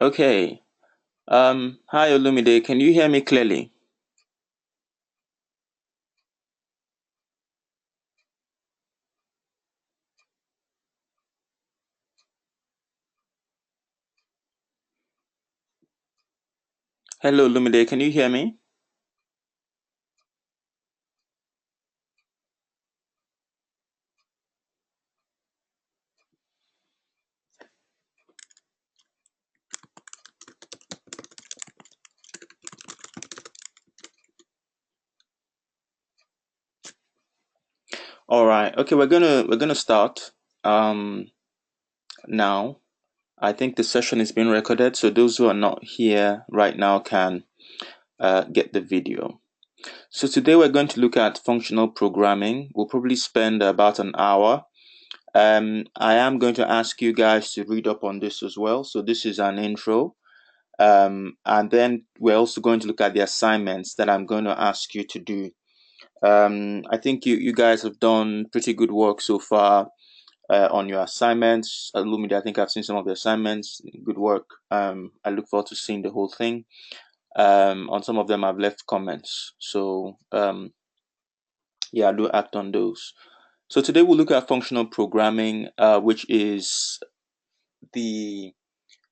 Okay. Hi Olumide, can you hear me clearly? Hello Olumide, can you hear me? All right. Okay, we're gonna start now. I think the session is being recorded, so those who are not here right now can get the video. So today we're going to look at functional programming. We'll probably spend about an hour. I am going to ask you guys to read up on this as well. So this is an intro. And then we're also going to look at the assignments that I'm going to ask you to do. I think you guys have done pretty good work so far on your assignments. Lumide, I think I've seen some of the assignments. Good work. I look forward to seeing the whole thing. On some of them, I've left comments. So yeah, do act on those. So today we'll look at functional programming, which is the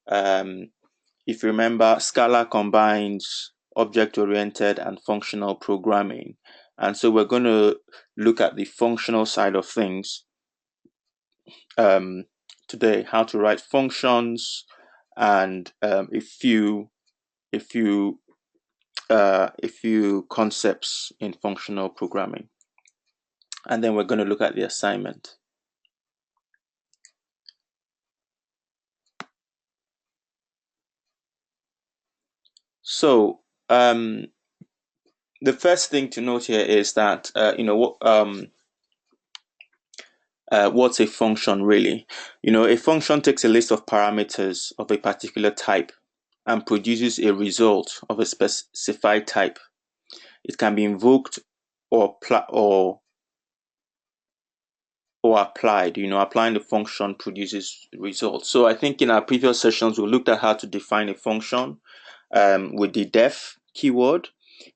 if you remember, Scala combines object-oriented and functional programming. And so we're going to look at the functional side of things today, how to write functions and a few concepts in functional programming. And then we're going to look at the assignment. So the first thing to note here is that what's a function really? A function takes a list of parameters of a particular type and produces a result of a specified type. It can be invoked or applied. Applying the function produces results. So I think in our previous sessions we looked at how to define a function with the def keyword,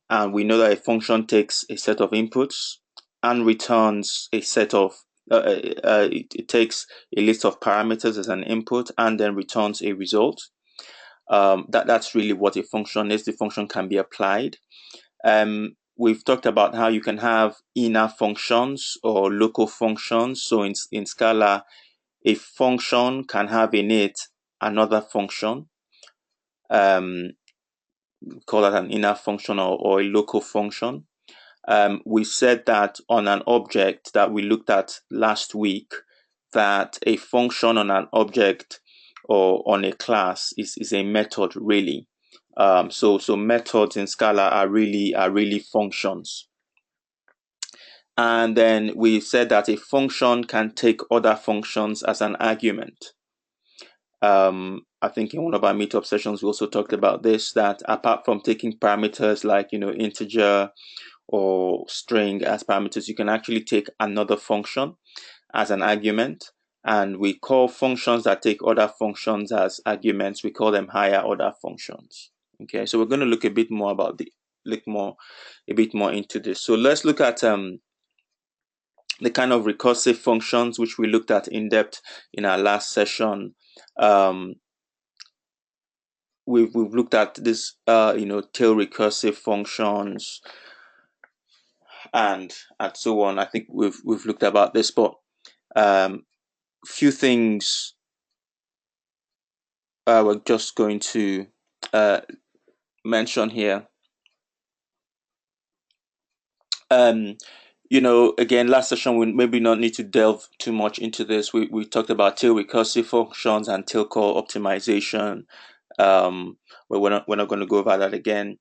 and we know that a function takes a set of inputs and returns a set of it takes a list of parameters as an input and then returns a result. That's really what a function is. The function can be applied. We've talked about how you can have inner functions or local functions. So in Scala, a function can have in it another function. Call that an inner function or a local function. We said that on an object that we looked at last week, that a function on an object or on a class is a method really. So methods in Scala are really functions. And then we said that a function can take other functions as an argument. I think in one of our meetup sessions we also talked about this, that apart from taking parameters like integer or string as parameters, you can actually take another function as an argument, and we call functions that take other functions as arguments, we call them higher order functions. Okay, so we're going to look a bit more into this. So let's look at the kind of recursive functions which we looked at in depth in our last session. We've looked at this tail recursive functions and so on. I think we've looked about this, but few things we're just going to mention here. Again, last session we maybe not need to delve too much into this. We talked about tail recursive functions and tail call optimization. But we're not going to go over that again.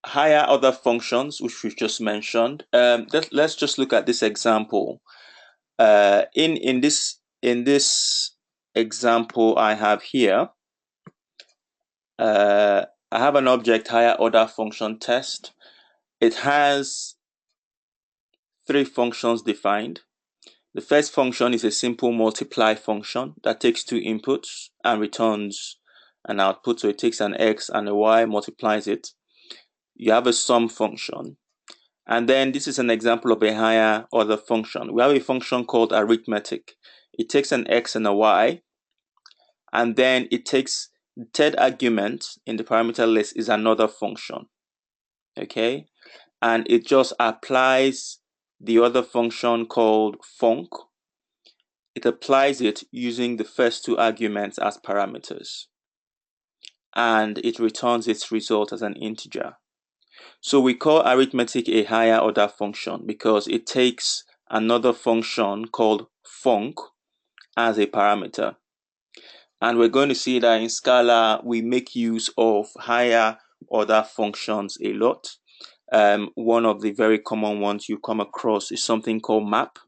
Higher other functions, which we've just mentioned. Let's just look at this example. In this example I have here, I have an object higher order function test. It has 3 functions defined. The first function is a simple multiply function that takes two inputs and returns an output. So it takes an x and a y, multiplies it. You have a sum function. And then this is an example of a higher order function. We have a function called arithmetic. It takes an x and a y, and then it takes the third argument in the parameter list is another function. Okay, and it just applies the other function called func. It applies it using the first two arguments as parameters, and it returns its result as an integer. So we call arithmetic a higher order function because it takes another function called func as a parameter. And we're going to see that in Scala, we make use of higher order functions a lot. One of the very common ones you come across is something called map.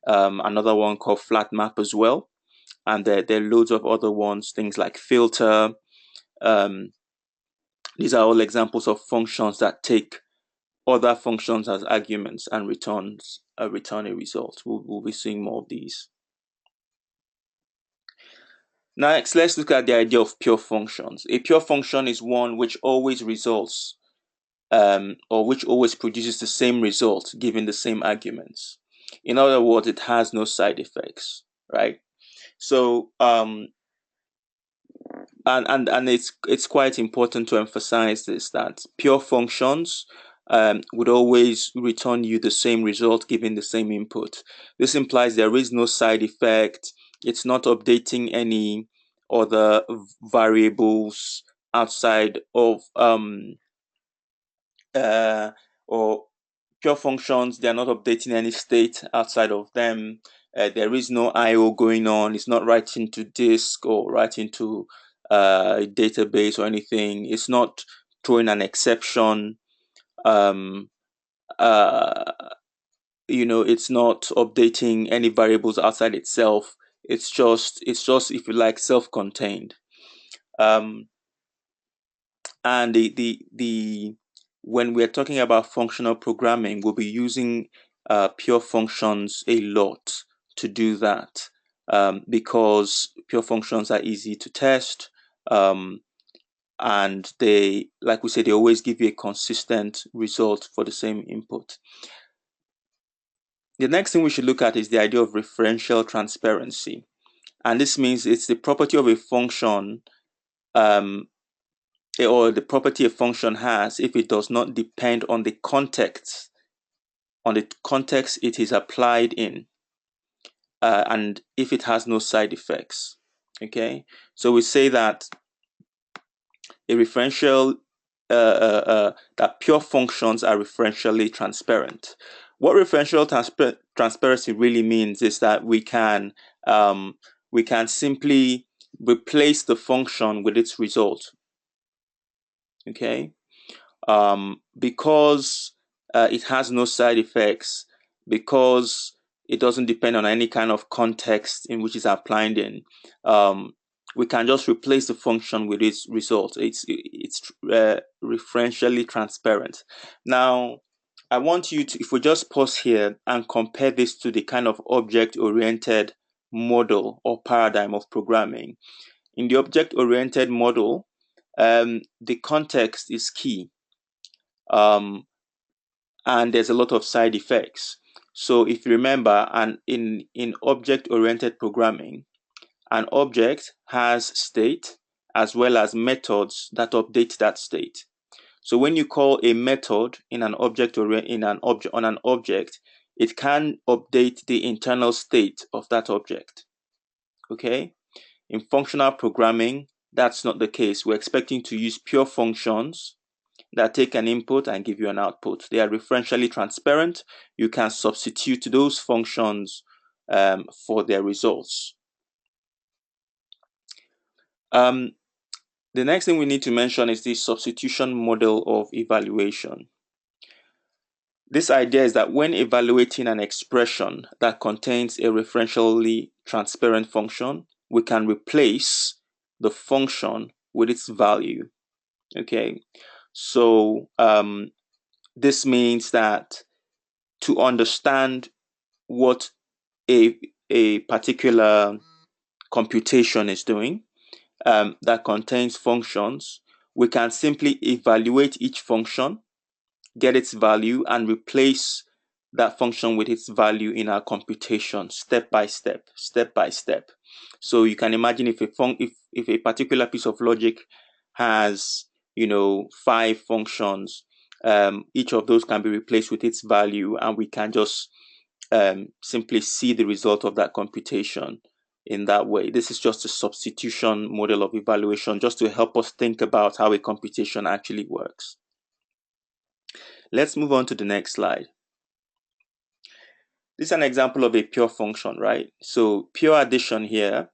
Another one called flat map as well. And there are loads of other ones, things like filter. These are all examples of functions that take other functions as arguments and return a result. We'll be seeing more of these. Next, let's look at the idea of pure functions. A pure function is one which always results or which always produces the same result given the same arguments. In other words, it has no side effects, right? So and it's quite important to emphasize this, that pure functions would always return you the same result given the same input. This implies there is no side effect. It's not updating any other variables outside of or pure functions. They are not updating any state outside of them. There is no I/O going on. It's not writing to disk or writing to a database or anything. It's not throwing an exception. It's not updating any variables outside itself. It's just, if you like, self-contained. And when we're talking about functional programming, we'll be using pure functions a lot to do that, because pure functions are easy to test, and they, like we said, they always give you a consistent result for the same input. The next thing we should look at is the idea of referential transparency. And this means it's the property of a function, or the property a function has if it does not depend on the context it is applied in, and if it has no side effects. Okay, so we say that a referential that pure functions are referentially transparent. What referential transparency really means is that we can simply replace the function with its result. Okay, because it has no side effects, because it doesn't depend on any kind of context in which it's applied in, we can just replace the function with its result. It's referentially transparent. Now, I want you to, if we just pause here and compare this to the kind of object-oriented model or paradigm of programming. In the object-oriented model, the context is key, and there's a lot of side effects. So if you remember, and in object-oriented programming, an object has state as well as methods that update that state. So when you call a method in an object or on an object, it can update the internal state of that object. Okay? In functional programming, that's not the case. We're expecting to use pure functions that take an input and give you an output. They are referentially transparent. You can substitute those functions for their results. The next thing we need to mention is the substitution model of evaluation. This idea is that when evaluating an expression that contains a referentially transparent function, we can replace the function with its value. Okay, so this means that to understand what a particular computation is doing that contains functions, we can simply evaluate each function, get its value, and replace that function with its value in our computation step by step, step by step. So you can imagine if a particular piece of logic has 5 functions, each of those can be replaced with its value, and we can just simply see the result of that computation in that way. This is just a substitution model of evaluation, just to help us think about how a computation actually works. Let's move on to the next slide. This is an example of a pure function, right? So pure addition here.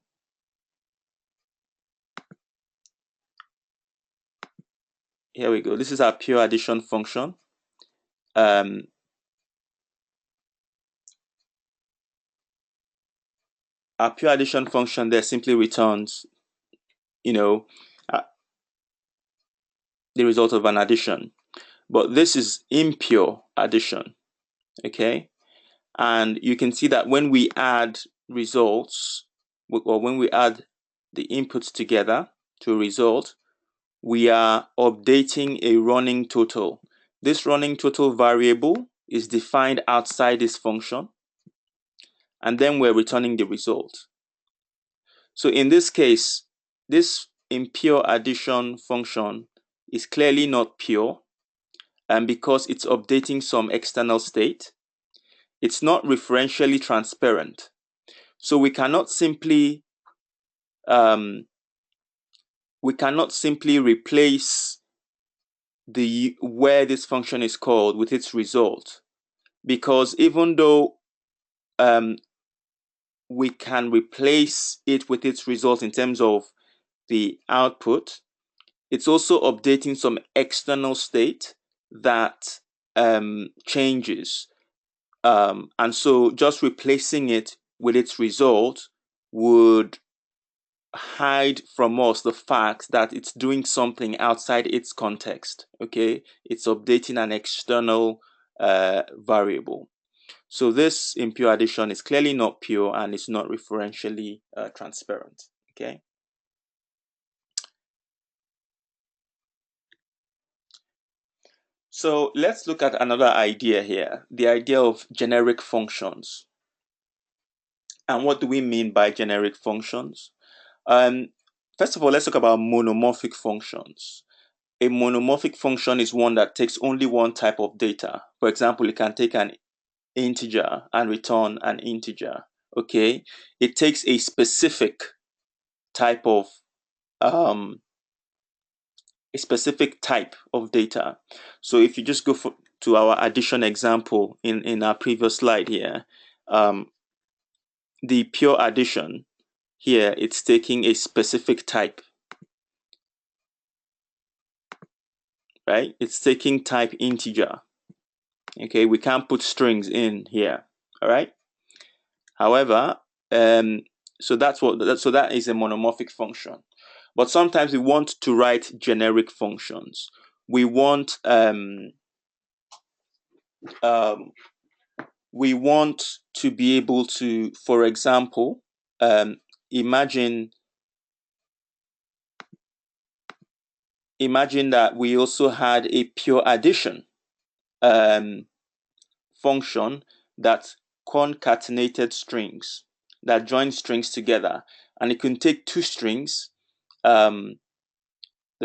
Here we go. This is our pure addition function. Our pure addition function there simply returns, the result of an addition. But this is impure addition, okay? And you can see that when we add results, or when we add the inputs together to a result, we are updating a running total. This running total variable is defined outside this function, and then we're returning the result. So in this case, this impure addition function is clearly not pure, and because it's updating some external state. It's not referentially transparent. So we cannot simply replace the where this function is called with its result, because even though we can replace it with its result in terms of the output, it's also updating some external state that changes. And so just replacing it with its result would hide from us the fact that it's doing something outside its context. Okay, it's updating an external variable. So this impure addition is clearly not pure, and it's not referentially transparent. Okay. So let's look at another idea here, the idea of generic functions. And what do we mean by generic functions? First of all, let's talk about monomorphic functions. A monomorphic function is one that takes only one type of data. For example, it can take an integer and return an integer. Okay, it takes a specific type of data. So if you just go to our addition example in our previous slide here, the pure addition here, it's taking a specific type, right? It's taking type integer. Okay, we can't put strings in here. All right. However, so that is a monomorphic function. But sometimes we want to write generic functions. We want to be able to, for example, imagine that we also had a pure addition function that concatenated strings, that join strings together, and it can take 2 strings, the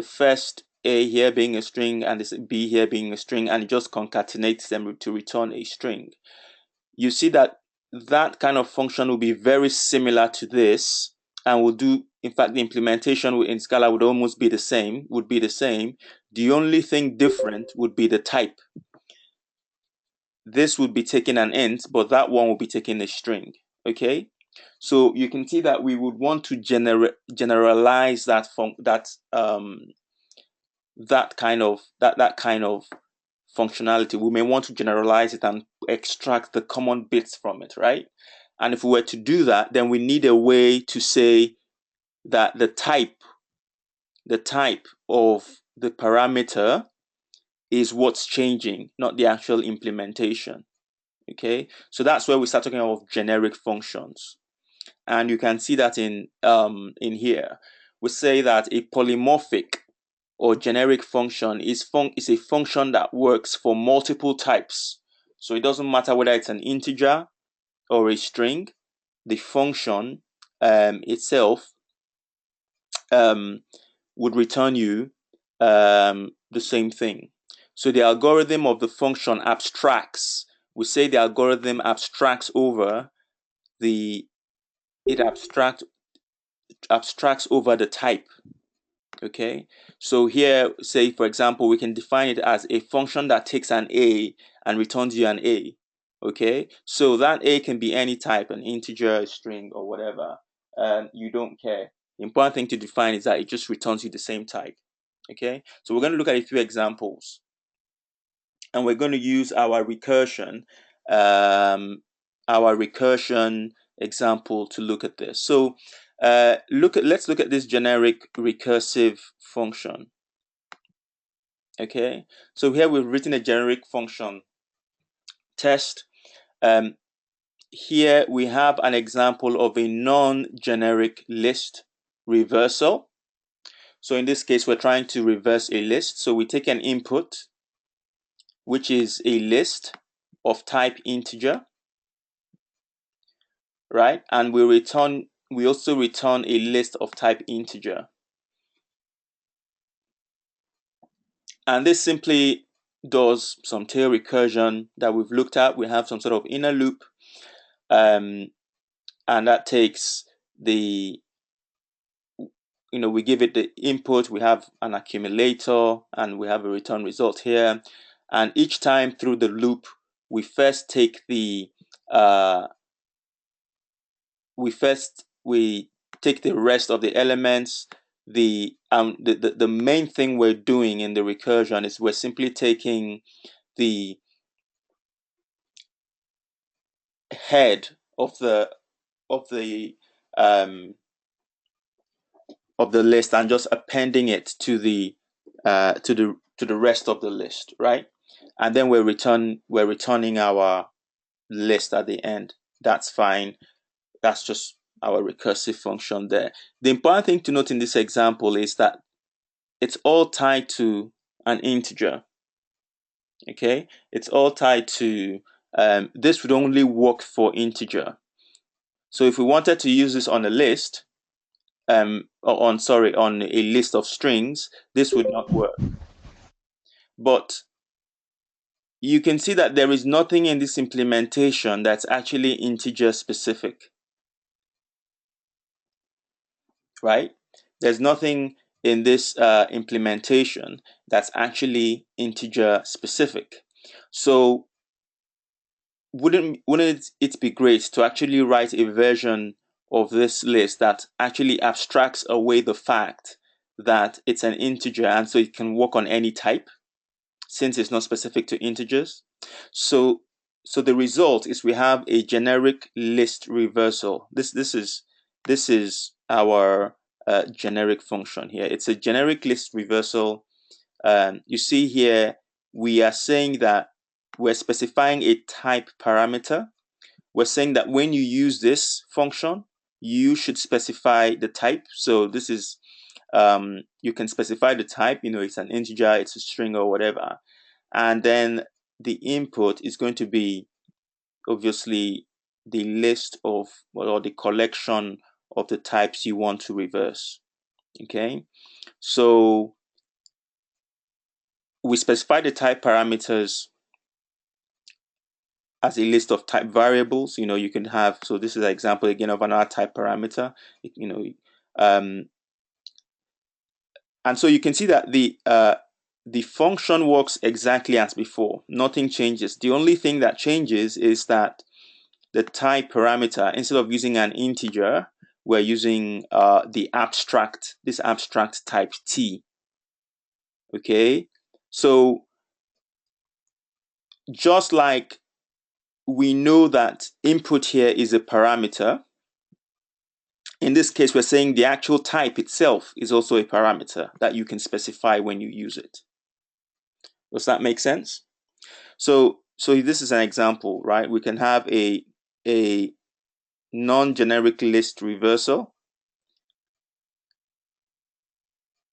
first A here being a string and this B here being a string, and it just concatenates them to return a string. You see that kind of function will be very similar to this, and will do, in fact, the implementation in Scala would almost be the same, The only thing different would be the type. This would be taking an int, but that one will be taking a string. Okay, so you can see that we would want to generalize that kind of functionality. We may want to generalize it and extract the common bits from it, right? And if we were to do that, then we need a way to say that the type of the parameter is what's changing, not the actual implementation. Okay, so that's where we start talking about generic functions. And you can see that in here. We say that a polymorphic or generic function is a function that works for multiple types. So it doesn't matter whether it's an integer or a string, the function itself would return you the same thing. So the algorithm of the function abstracts. We say the algorithm abstracts over it abstracts over the type. Okay, so here, say for example, we can define it as a function that takes an a and returns you an a. Okay, so that a can be any type, an integer, a string, or whatever. You don't care. The important thing to define is that it just returns you the same type. Okay, so we're going to look at a few examples, and we're going to use our recursion example to look at this. So let's look at this generic recursive function. Okay, so here we've written a generic function test. Here we have an example of a non-generic list reversal. So in this case, we're trying to reverse a list. So we take an input, which is a list of type integer, right? And we also return a list of type integer. And this simply does some tail recursion that we've looked at. We have some sort of inner loop, and that takes the, we give it the input, we have an accumulator, and we have a return result here. And each time through the loop, we first take the we take the rest of the elements. The main thing we're doing in the recursion is we're simply taking the head of the list and just appending it to the rest of the list, right? And then we're returning our list at the end. That's fine. That's just our recursive function there. The important thing to note in this example is that it's all tied to an integer. Okay, it's all tied to this would only work for integer. So if we wanted to use this on a list, on a list of strings, this would not work. But you can see that there is nothing in this implementation that's actually integer specific, right? There's nothing in this implementation that's actually integer specific. So wouldn't it be great to actually write a version of this list that actually abstracts away the fact that it's an integer, and so it can work on any type since it's not specific to integers? So the result is we have a generic list reversal. This is our generic function here. It's a generic list reversal. You see here we are saying that we're specifying a type parameter. We're saying that when you use this function, you should specify the type. So this is you can specify the type. It's an integer, it's a string, or whatever. And then the input is going to be obviously the list of, or the collection of the types you want to reverse. Okay, so we specify the type parameters as a list of type variables. You can have, so this is an example again of another type parameter. And so you can see that the function works exactly as before. Nothing changes. The only thing that changes is that the type parameter, instead of using an integer, we're using this abstract type t. Okay, so just like we know that input here is a parameter, in this case we're saying the actual type itself is also a parameter that you can specify when you use it. Does that make sense? So So this is an example, right? We can have a non-generic list reversal,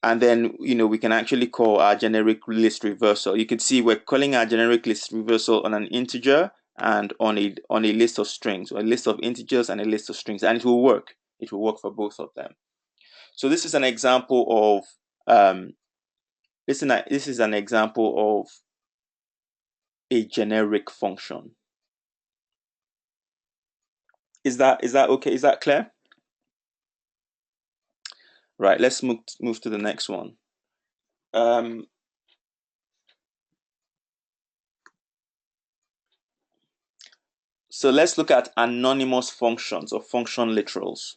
and then we can actually call our generic list reversal. You can see we're calling our generic list reversal on an integer and on a list of strings, or a list of integers and a list of strings, and it will work. It will work for both of them. So this is an example of this is an example of a generic function. Is that okay? Is that clear? Right, let's move to the next one. So let's look at anonymous functions, or function literals.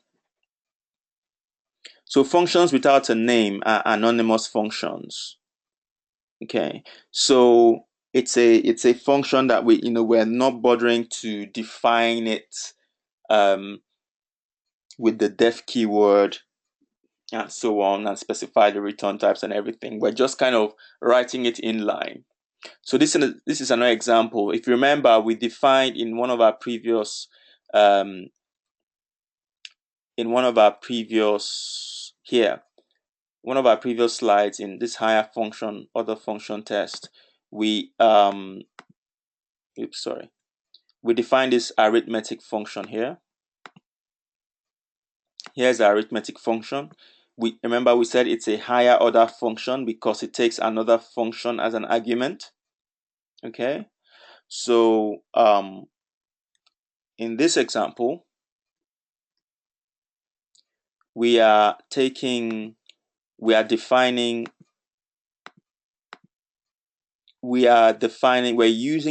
So functions without a name are anonymous functions. Okay, so it's a function that we're not bothering to define it with the def keyword and so on, and specify the return types and everything. We're just kind of writing it in line. So this is another example. If you remember, we defined in one of our previous slides in this higher function, other function test, we defined this arithmetic function here. Here's the arithmetic function. We said it's a higher order function because it takes another function as an argument. Okay, so in this example, we're using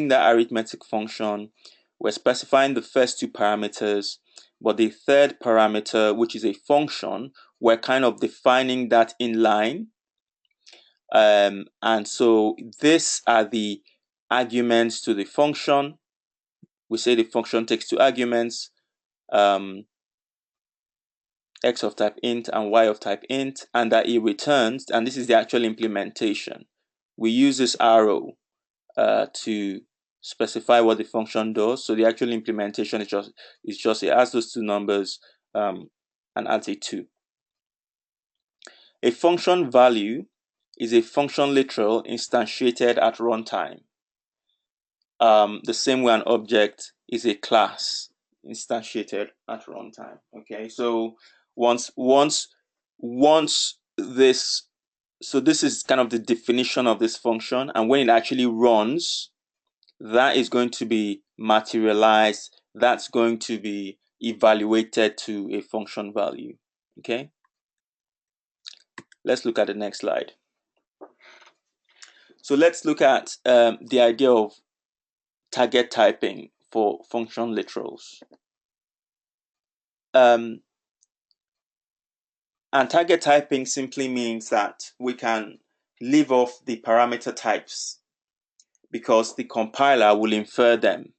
the arithmetic function. We're specifying the first two parameters, but the third parameter, which is a function, we're kind of defining that in line. And so these are the arguments to the function. We say the function takes two arguments, x of type int and y of type int, and that it returns, and this is the actual implementation. We use this arrow to specify what the function does. So the actual implementation is just it adds those two numbers and adds a 2. A function value is a function literal instantiated at runtime. The same way an object is a class instantiated at runtime. Okay, so this is kind of the definition of this function, and when it actually runs, that is going to be materialized. That's going to be evaluated to a function value. Okay, let's look at the next slide. So let's look at the idea of target typing for function literals. And target typing simply means that we can leave off the parameter types because the compiler will infer them.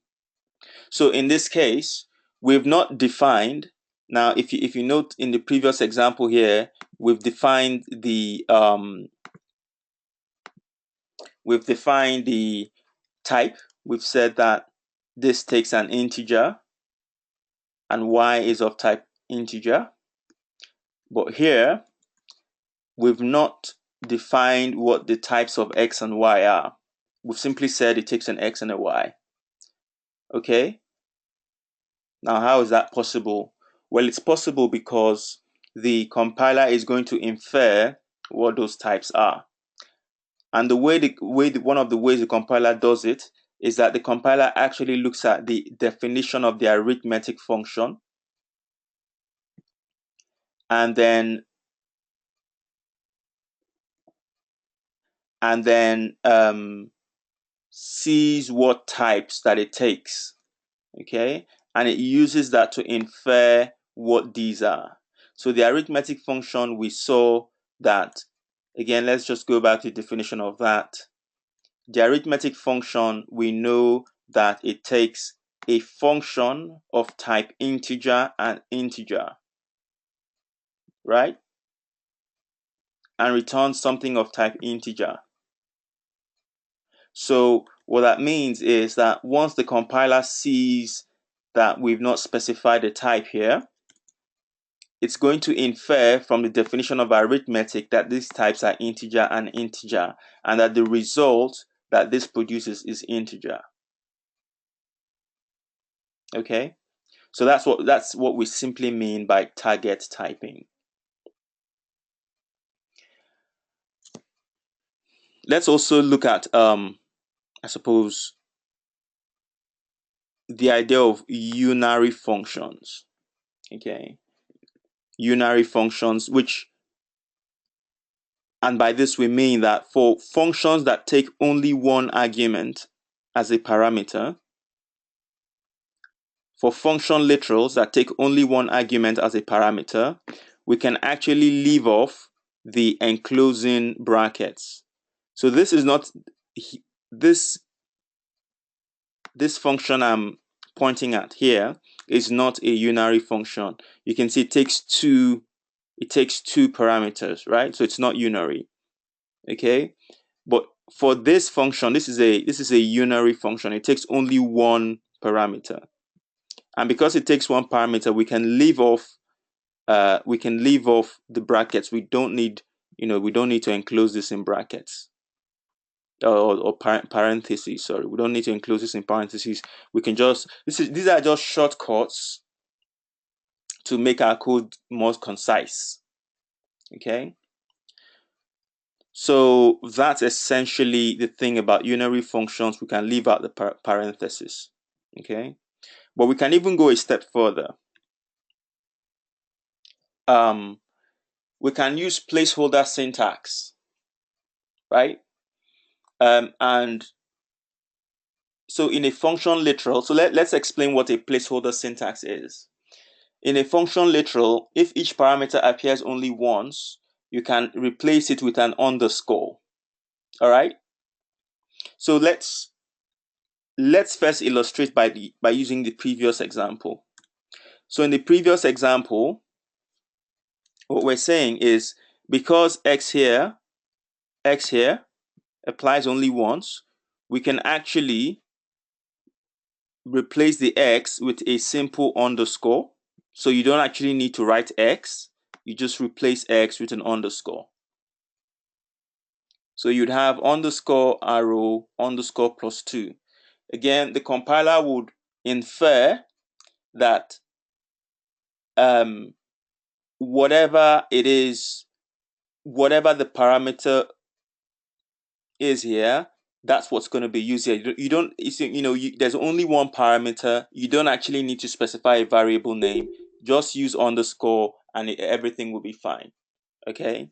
So in this case, we've not defined. Now, if you note in the previous example here, we've defined the type. We've said that this takes an integer and y is of type integer. But here, we've not defined what the types of x and y are. We've simply said it takes an x and a y. Okay? Now, how is that possible? Well, it's possible because the compiler is going to infer what those types are. And one of the ways the compiler does it is that the compiler actually looks at the definition of the arithmetic function and then sees what types that it takes. Okay, and it uses that to infer what these are. So the arithmetic function, we saw that, again, let's just go back to the definition of that. The arithmetic function, we know that it takes a function of type integer and integer, right? And returns something of type integer. So What that means is that once the compiler sees that we've not specified a type here, it's going to infer from the definition of arithmetic that these types are integer and integer, and that the result that this produces is integer. Okay, so that's what we simply mean by target typing. Let's also look at I suppose the idea of unary functions. Okay, unary functions, and by this we mean that for functions that take only one argument as a parameter, for function literals that take only one argument as a parameter, we can actually leave off the enclosing brackets. So this is not this function I'm pointing at here is not a unary function. You can see it takes two parameters, right? So it's not unary. Okay, but for this function, this is a unary function. It takes only one parameter, and because it takes one parameter, we can leave off the brackets. We don't need to enclose this in brackets or parentheses. Sorry, we don't need to enclose this in parentheses. We can just these are just shortcuts to make our code more concise. Okay, so that's essentially the thing about unary functions. We can leave out the parentheses. Okay, but we can even go a step further. We can use placeholder syntax, right? And so in a function literal, so let's explain what a placeholder syntax is. In a function literal, if each parameter appears only once, you can replace it with an underscore. All right. So let's first illustrate by using the previous example. So in the previous example, what we're saying is because x here applies only once, we can actually replace the x with a simple underscore. So you don't actually need to write x, you just replace x with an underscore. So you'd have underscore arrow underscore plus 2. Again, the compiler would infer that whatever it is, whatever the parameter is here, that's what's going to be used here. There's only one parameter. You don't actually need to specify a variable name. Just use underscore and everything will be fine. Okay,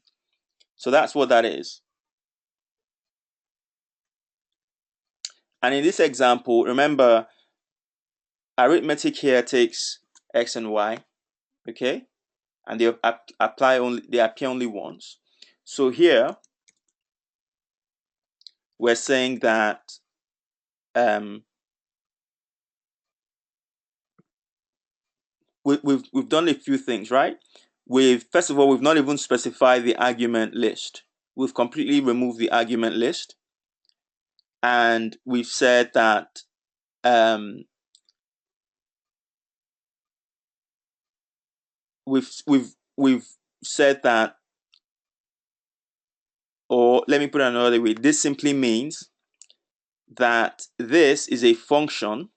so that's what that is. And in this example, remember, arithmetic here takes x and y, okay, and they appear only once. So here we're saying that we've done a few things, right? First of all, we've not even specified the argument list. We've completely removed the argument list, and we've said that we've said that, or let me put it another way. This simply means that this is a function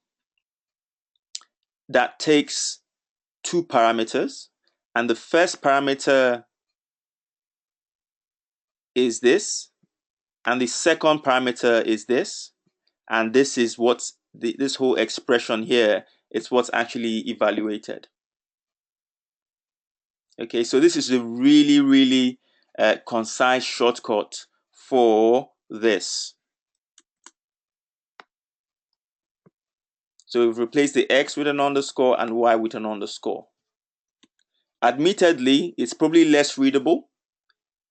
that takes two parameters, and the first parameter is this, and the second parameter is this, and this is what's this whole expression here is what's actually evaluated. Okay, so this is a really, really concise shortcut for this. So we've replaced the x with an underscore and y with an underscore. Admittedly, it's probably less readable.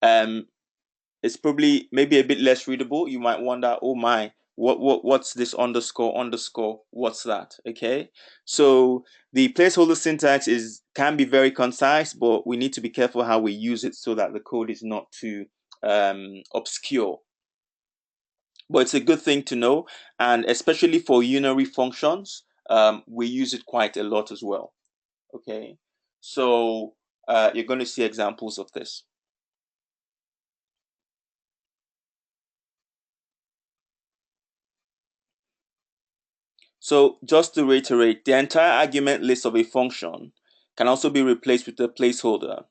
It's probably maybe a bit less readable. You might wonder, oh my, what's this underscore? What's that? Okay, so the placeholder syntax can be very concise, but we need to be careful how we use it so that the code is not too obscure. but it's a good thing to know, and especially for unary functions, we use it quite a lot as well. Okay, so you're going to see examples of this. So just to reiterate, the entire argument list of a function can also be replaced with a placeholder.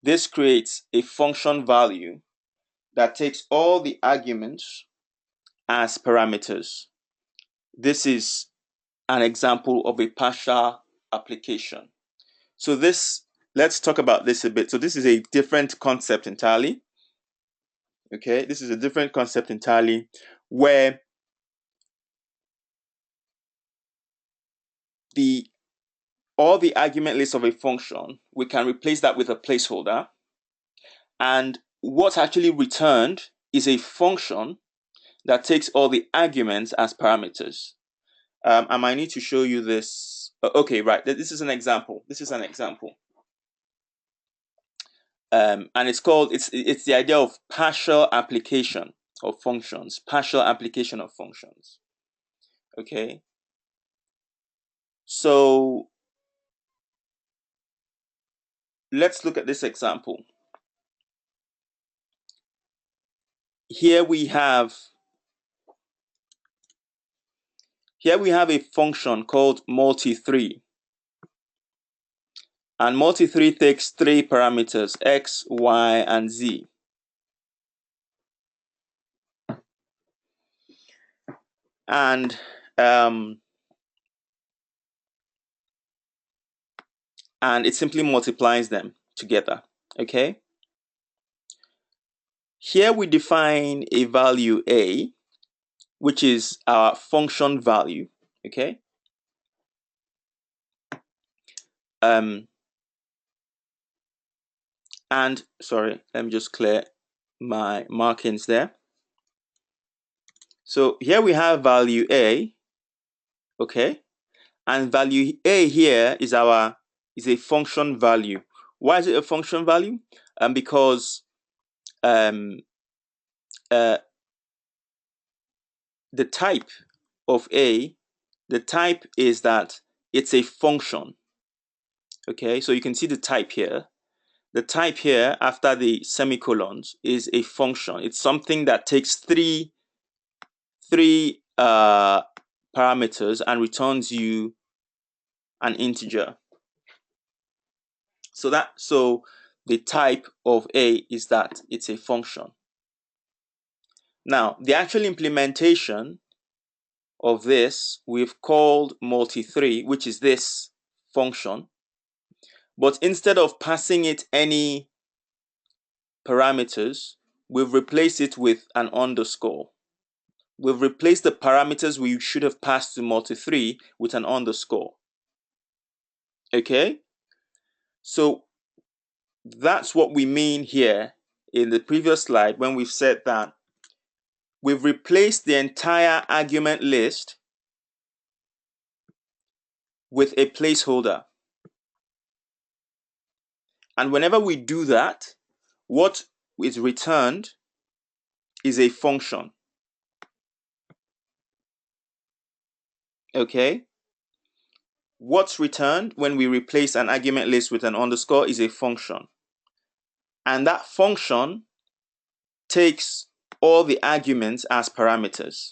This creates a function value that takes all the arguments as parameters. This is an example of a partial application. So let's talk about this a bit. So this is a different concept entirely. Okay, this is a different concept entirely, where all the argument list of a function, we can replace that with a placeholder. And what's actually returned is a function that takes all the arguments as parameters. I might need to show you this. Okay, right. This is an example. This is an example. And it's the idea of partial application of functions. Partial application of functions. Okay. So let's look at this example. Here we have a function called multi3. And multi3 takes 3 parameters, x, y, and z. And it simply multiplies them together. Okay. Here we define a value a, which is our function value. Okay. And sorry, let me just clear my markings there. So here we have value a. Okay. And value a here is a function value. Why is it a function value? Because the type of a, the type is that it's a function. Okay, so you can see the type here. The type here after the semicolons is a function. It's something that takes three parameters and returns you an integer. So the type of a is that it's a function. Now, the actual implementation of this we've called multi3, which is this function. But instead of passing it any parameters, we've replaced it with an underscore. We've replaced the parameters we should have passed to multi3 with an underscore. Okay? So that's what we mean here in the previous slide when we've said that we've replaced the entire argument list with a placeholder. And whenever we do that, what is returned is a function. Okay? What's returned when we replace an argument list with an underscore is a function. And that function takes all the arguments as parameters.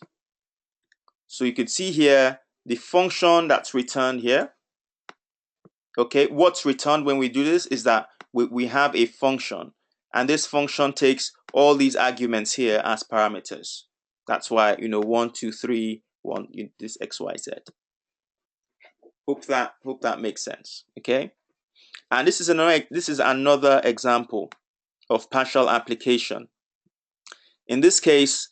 So you could see here the function that's returned here. Okay, what's returned when we do this is that we have a function, and this function takes all these arguments here as parameters. That's why, 1, 2, 3, 1, this x, y, z. Hope that makes sense. Okay, and this is another example of partial application. In this case,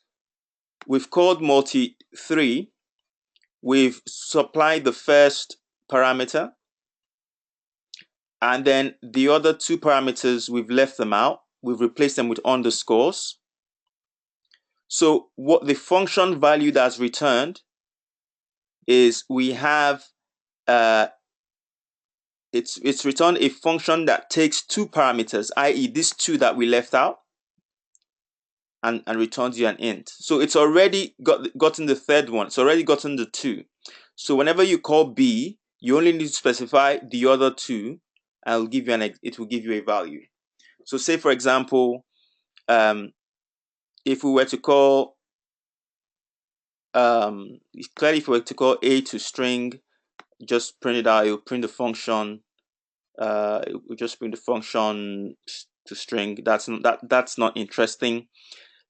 we've called multi3. We've supplied the first parameter, and then the other two parameters, we've left them out. We've replaced them with underscores. So what the function value that's returned is we have it's returned a function that takes two parameters, i.e. these two that we left out, and returns you an int. So it's already gotten the third one. It's already gotten the 2. So whenever you call b, you only need to specify the other 2, and it will give you a value. So say for example, if we were to call clearly if we were to call a to string, just print it out. It will print the function. It will just print the function to string. That's not interesting.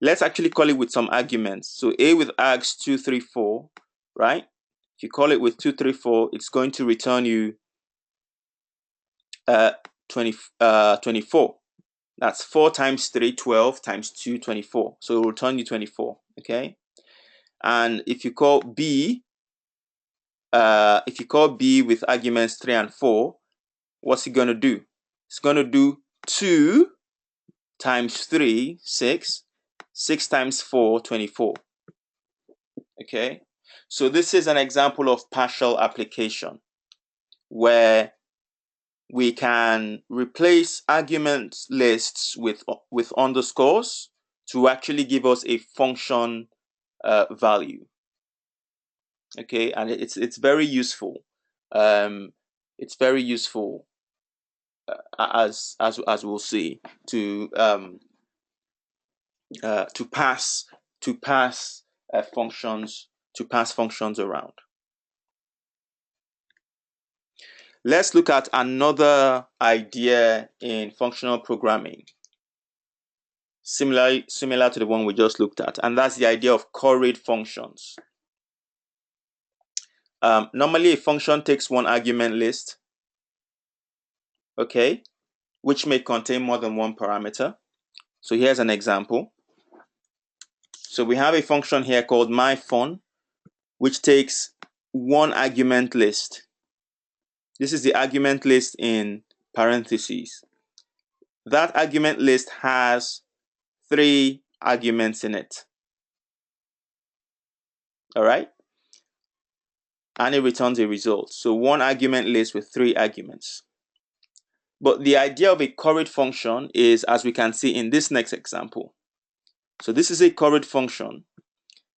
Let's actually call it with some arguments. So a with args 2, 3, 4, right? If you call it with 2, 3, 4, it's going to return you 24. That's 4 times 3, 12 times 2, 24. So it will return you 24. Okay. And if you call b, with arguments 3 and 4, what's it going to do? It's going to do 2 times 3, 6. 6 times 4, 24. Okay. So this is an example of partial application where we can replace argument lists with underscores to actually give us a function value. Okay, and it's very useful. It's very useful as we'll see to pass functions around. Let's look at another idea in functional programming, similar to the one we just looked at, and that's the idea of curried functions. Normally, a function takes one argument list, okay, which may contain more than one parameter. So here's an example. So we have a function here called myFun, which takes one argument list. This is the argument list in parentheses. That argument list has 3 arguments in it. All right. And it returns a result. So one argument list with 3 arguments. But the idea of a curried function is, as we can see in this next example. So this is a curried function.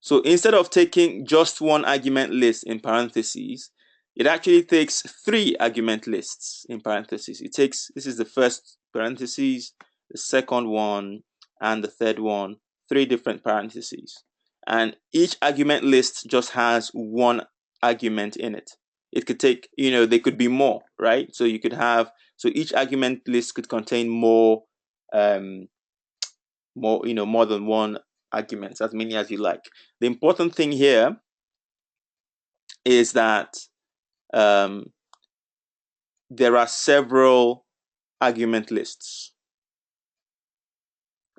So instead of taking just one argument list in parentheses, it actually takes 3 argument lists in parentheses. This is the first parentheses, the second one, and the third one, 3 different parentheses. And each argument list just has 1 argument in it. It could take, they could be more, right? So you could have, each argument list could contain more than one argument, as many as you like. The important thing here is that there are several argument lists.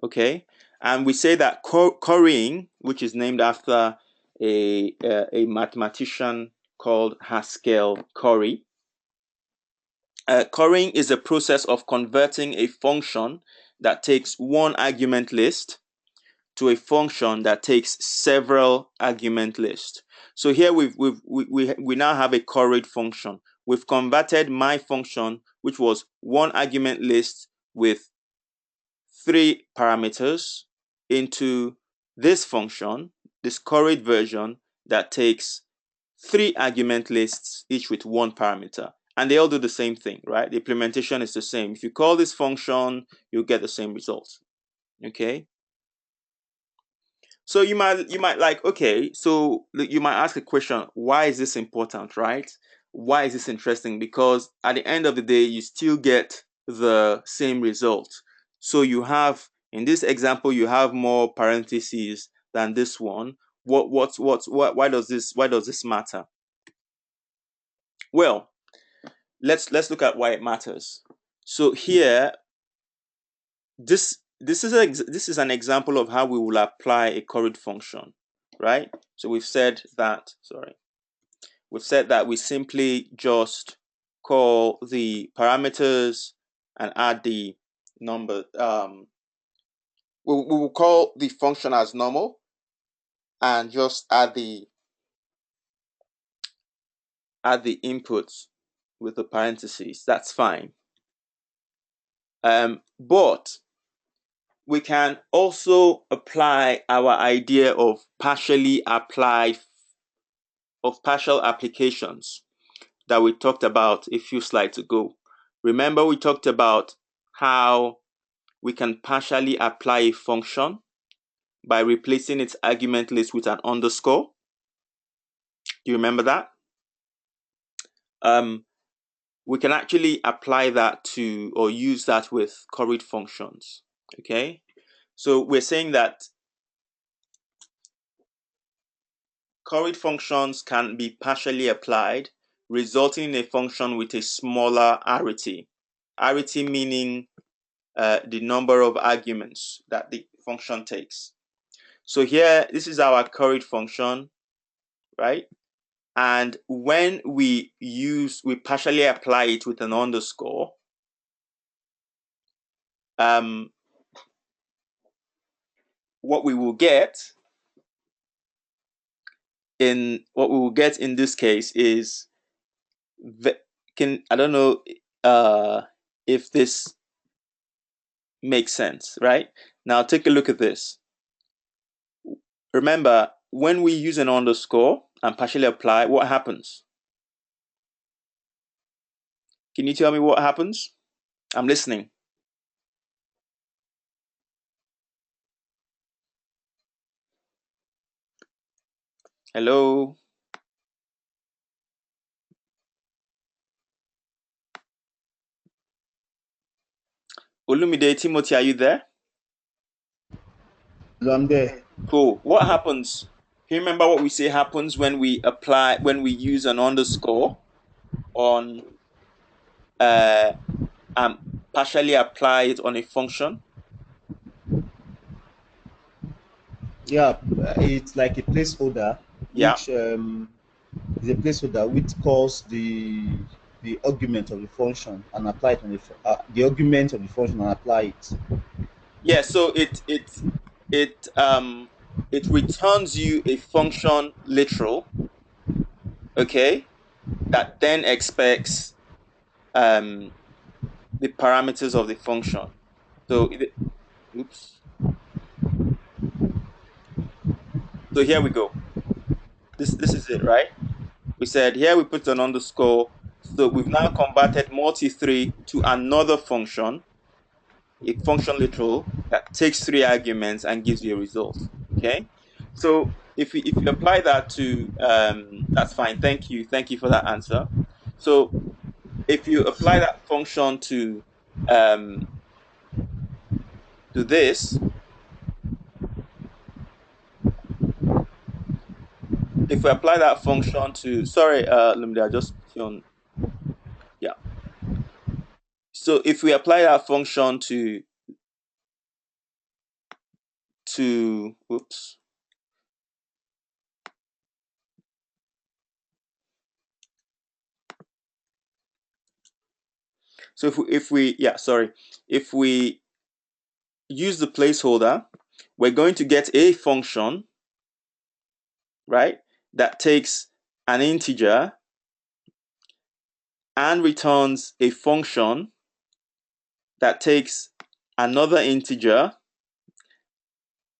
Okay, and we say that currying, which is named after a mathematician called Haskell Curry. Currying is a process of converting a function that takes one argument list to a function that takes several argument lists. So here we now have a curried function. We've converted my function, which was one argument list with 3 parameters, into this function, this curried version that takes 3 argument lists, each with 1 parameter. And they all do the same thing, right? The implementation is the same. If you call this function, you'll get the same results. Okay. So you might like, okay, so you might ask a question, why is this important, right? Why is this interesting? Because at the end of the day, you still get the same result. So you have, in this example, you have more parentheses than this one. Why does this matter? Well, let's look at why it matters. So here, this is an example of how we will apply a curried function, right? So we've said that we simply just call the parameters and add the number. We will call the function as normal and just add the inputs with the parentheses. That's fine. But we can also apply our idea of partial applications that we talked about a few slides ago. Remember, we talked about how we can partially apply a function by replacing its argument list with an underscore. Do you remember that? We can actually apply that to, or use that with curried functions. Okay, so we're saying that curried functions can be partially applied, resulting in a function with a smaller arity. Arity meaning the number of arguments that the function takes. So here, this is our curried function, right? And when we partially apply it with an underscore, what we will get in this case is, I don't know if this makes sense, right? Now take a look at this. Remember, when we use an underscore and partially apply, what happens? Can you tell me what happens? I'm listening. Hello? Olumide, Timothy, are you there? I'm there. Cool. What happens? Can you remember what we say happens when we use an underscore on partially apply it on a function? Yeah, it's like a placeholder, Yeah. which is a placeholder which calls the argument of the function and apply it on the argument of the function and apply it. Yeah, so it returns you a function literal, okay, that then expects the parameters of the function. So oops. So here we go. This is it, right? We said here we put an underscore. So we've now converted multi-3 to another function, a function literal that takes 3 arguments and gives you a result. Okay. So if you apply that to that's fine. Thank you for that answer. So if you apply that function to this, if we apply that function to, sorry, Lumide, I just put you on. Yeah. So if we apply that function to oops. So if we use the placeholder, we're going to get a function, right, that takes an integer and returns a function that takes another integer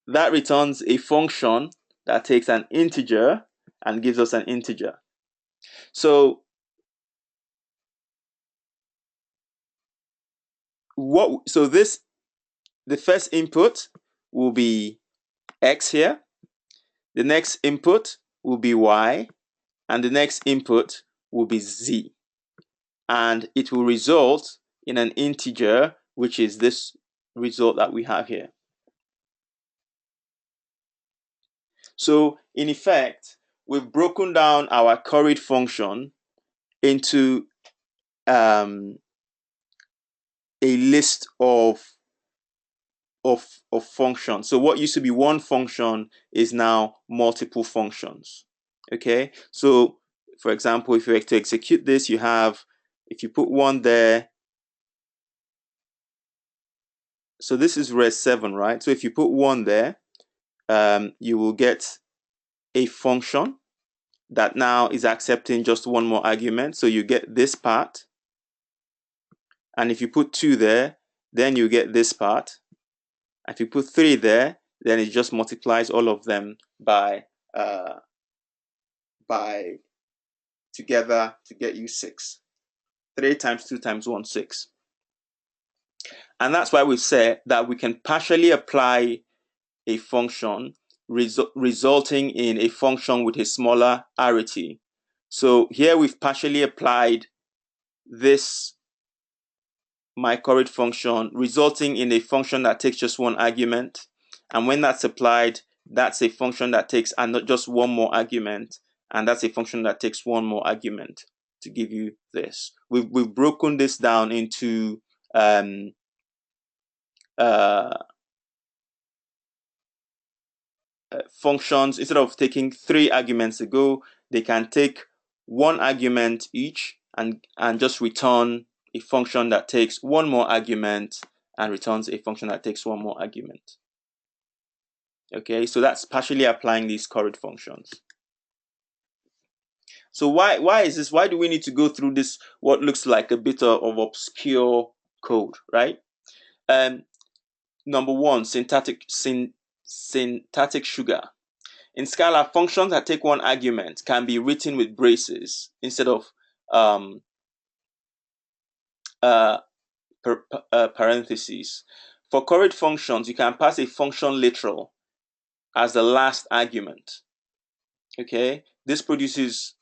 that returns a function that takes an integer and gives us an integer. So the first input will be x here, the next input will be y, and the next input will be z. And it will result in an integer, which is this result that we have here. So in effect, we've broken down our curried function into a list of functions. So what used to be one function is now multiple functions. Okay, so for example, if you were to execute this, you have, if you put 1 there, so this is res 7, right? So if you put 1 there, you will get a function that now is accepting just one more argument. So you get this part. And if you put 2 there, then you get this part. If you put 3 there, then it just multiplies all of them by together to get you 6. 3 times 2 times 1, 6. And that's why we said that we can partially apply a function resulting in a function with a smaller arity. So here we've partially applied this mycorrhid function resulting in a function that takes just one argument. And when that's applied, that's a function that takes not just one more argument, and that's a function that takes one more argument to give you this. We've broken this down into functions. Instead of taking 3 arguments to go, they can take 1 argument each and just return a function that takes 1 more argument and returns a function that takes 1 more argument. Okay, so that's partially applying these correlate functions. So why is this? Why do we need to go through this, what looks like a bit of obscure code, right? Number one, syntactic sugar. In Scala, functions that take 1 argument can be written with braces instead of parentheses. For correlate functions, you can pass a function literal as the last argument. Okay, this produces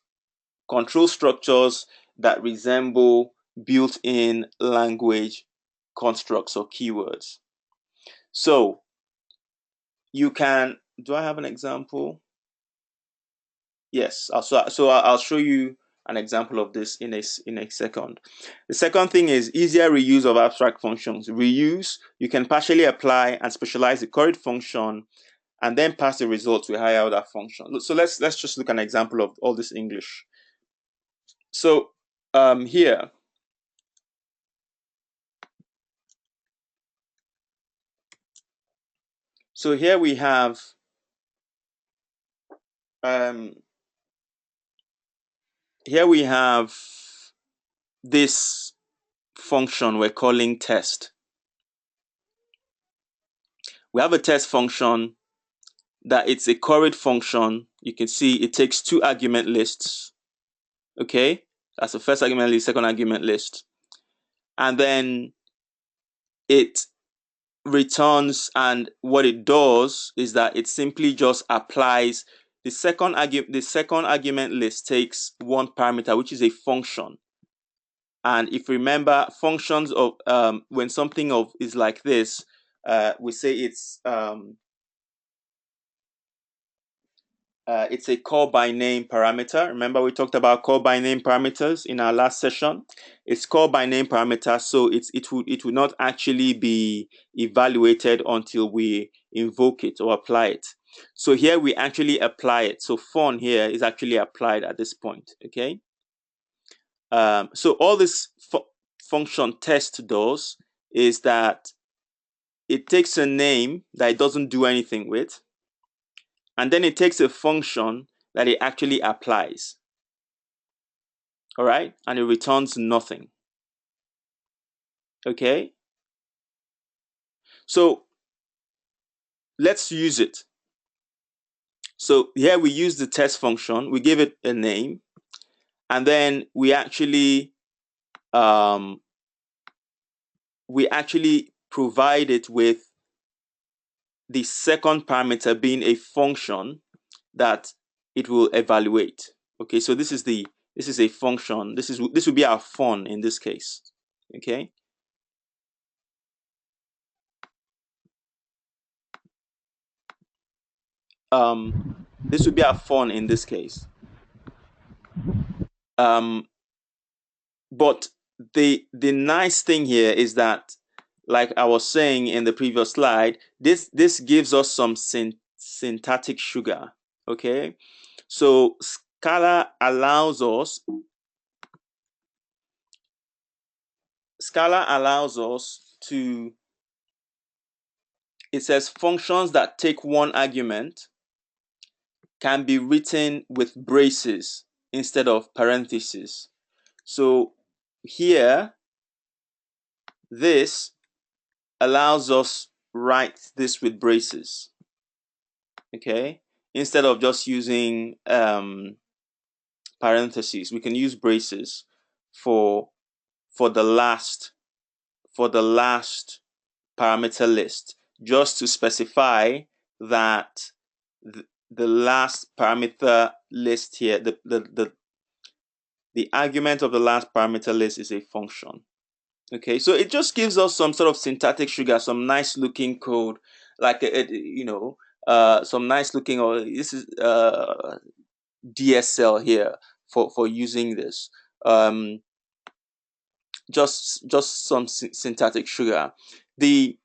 control structures that resemble built-in language constructs or keywords. So you can, do I have an example? Yes, so I'll show you an example of this in a second. The second thing is easier reuse of abstract functions. Reuse, you can partially apply and specialize the correlate function and then pass the result to a higher order function. So let's just look at an example of all this English. So here, we have this function we're calling test. We have a test function that it's a correlate function. You can see it takes 2 argument lists. Okay, that's the first argument list, second argument list. And then it returns, and what it does is that it simply just applies the second argument list takes 1 parameter, which is a function. And if you remember, functions of when something is like this, we say it's a call by name parameter. Remember, we talked about call by name parameters in our last session. It's call by name parameter, so it would not actually be evaluated until we invoke it or apply it. So here we actually apply it. So fun here is actually applied at this point. Okay. So all this function test does is that it takes a name that it doesn't do anything with, and then it takes a function that it actually applies. All right, and it returns nothing. Okay, so let's use it. So here we use the test function, we give it a name, and then we actually provide it with the second parameter being a function that it will evaluate. Okay, so this is a function. This would be our fun in this case. Okay. This would be our fun in this case. But the nice thing here is that, like I was saying in the previous slide, this gives us some syntactic sugar. Okay, so Scala allows us to, it says functions that take 1 argument can be written with braces instead of parentheses. So here, this allows us write this with braces. Okay, instead of just using parentheses, we can use braces for the last parameter list, just to specify that the last parameter list here, the argument of the last parameter list is a function. Okay, so it just gives us some sort of syntactic sugar, some nice looking code, like some nice looking, or this is DSL here for using this. Just some syntactic sugar. The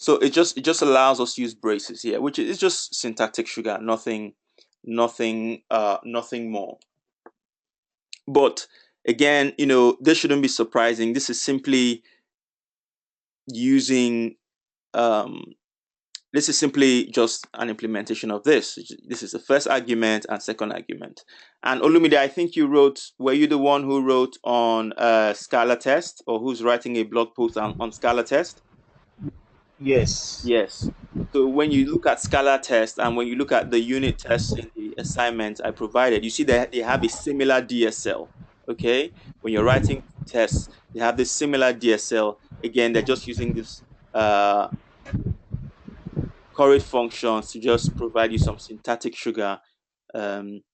so it just allows us to use braces here, which is just syntactic sugar, nothing more. But again, this shouldn't be surprising. This is simply using this is simply just an implementation of this. This is the first argument and second argument. And Olumide, I think were you the one who wrote on Scala test, or who's writing a blog post on Scala test? Yes. Yes. So when you look at Scala test and when you look at the unit tests in the assignment I provided, you see that they have a similar DSL. Okay. When you're writing tests, they have this similar DSL. Again, they're just using this current functions to just provide you some syntactic sugar on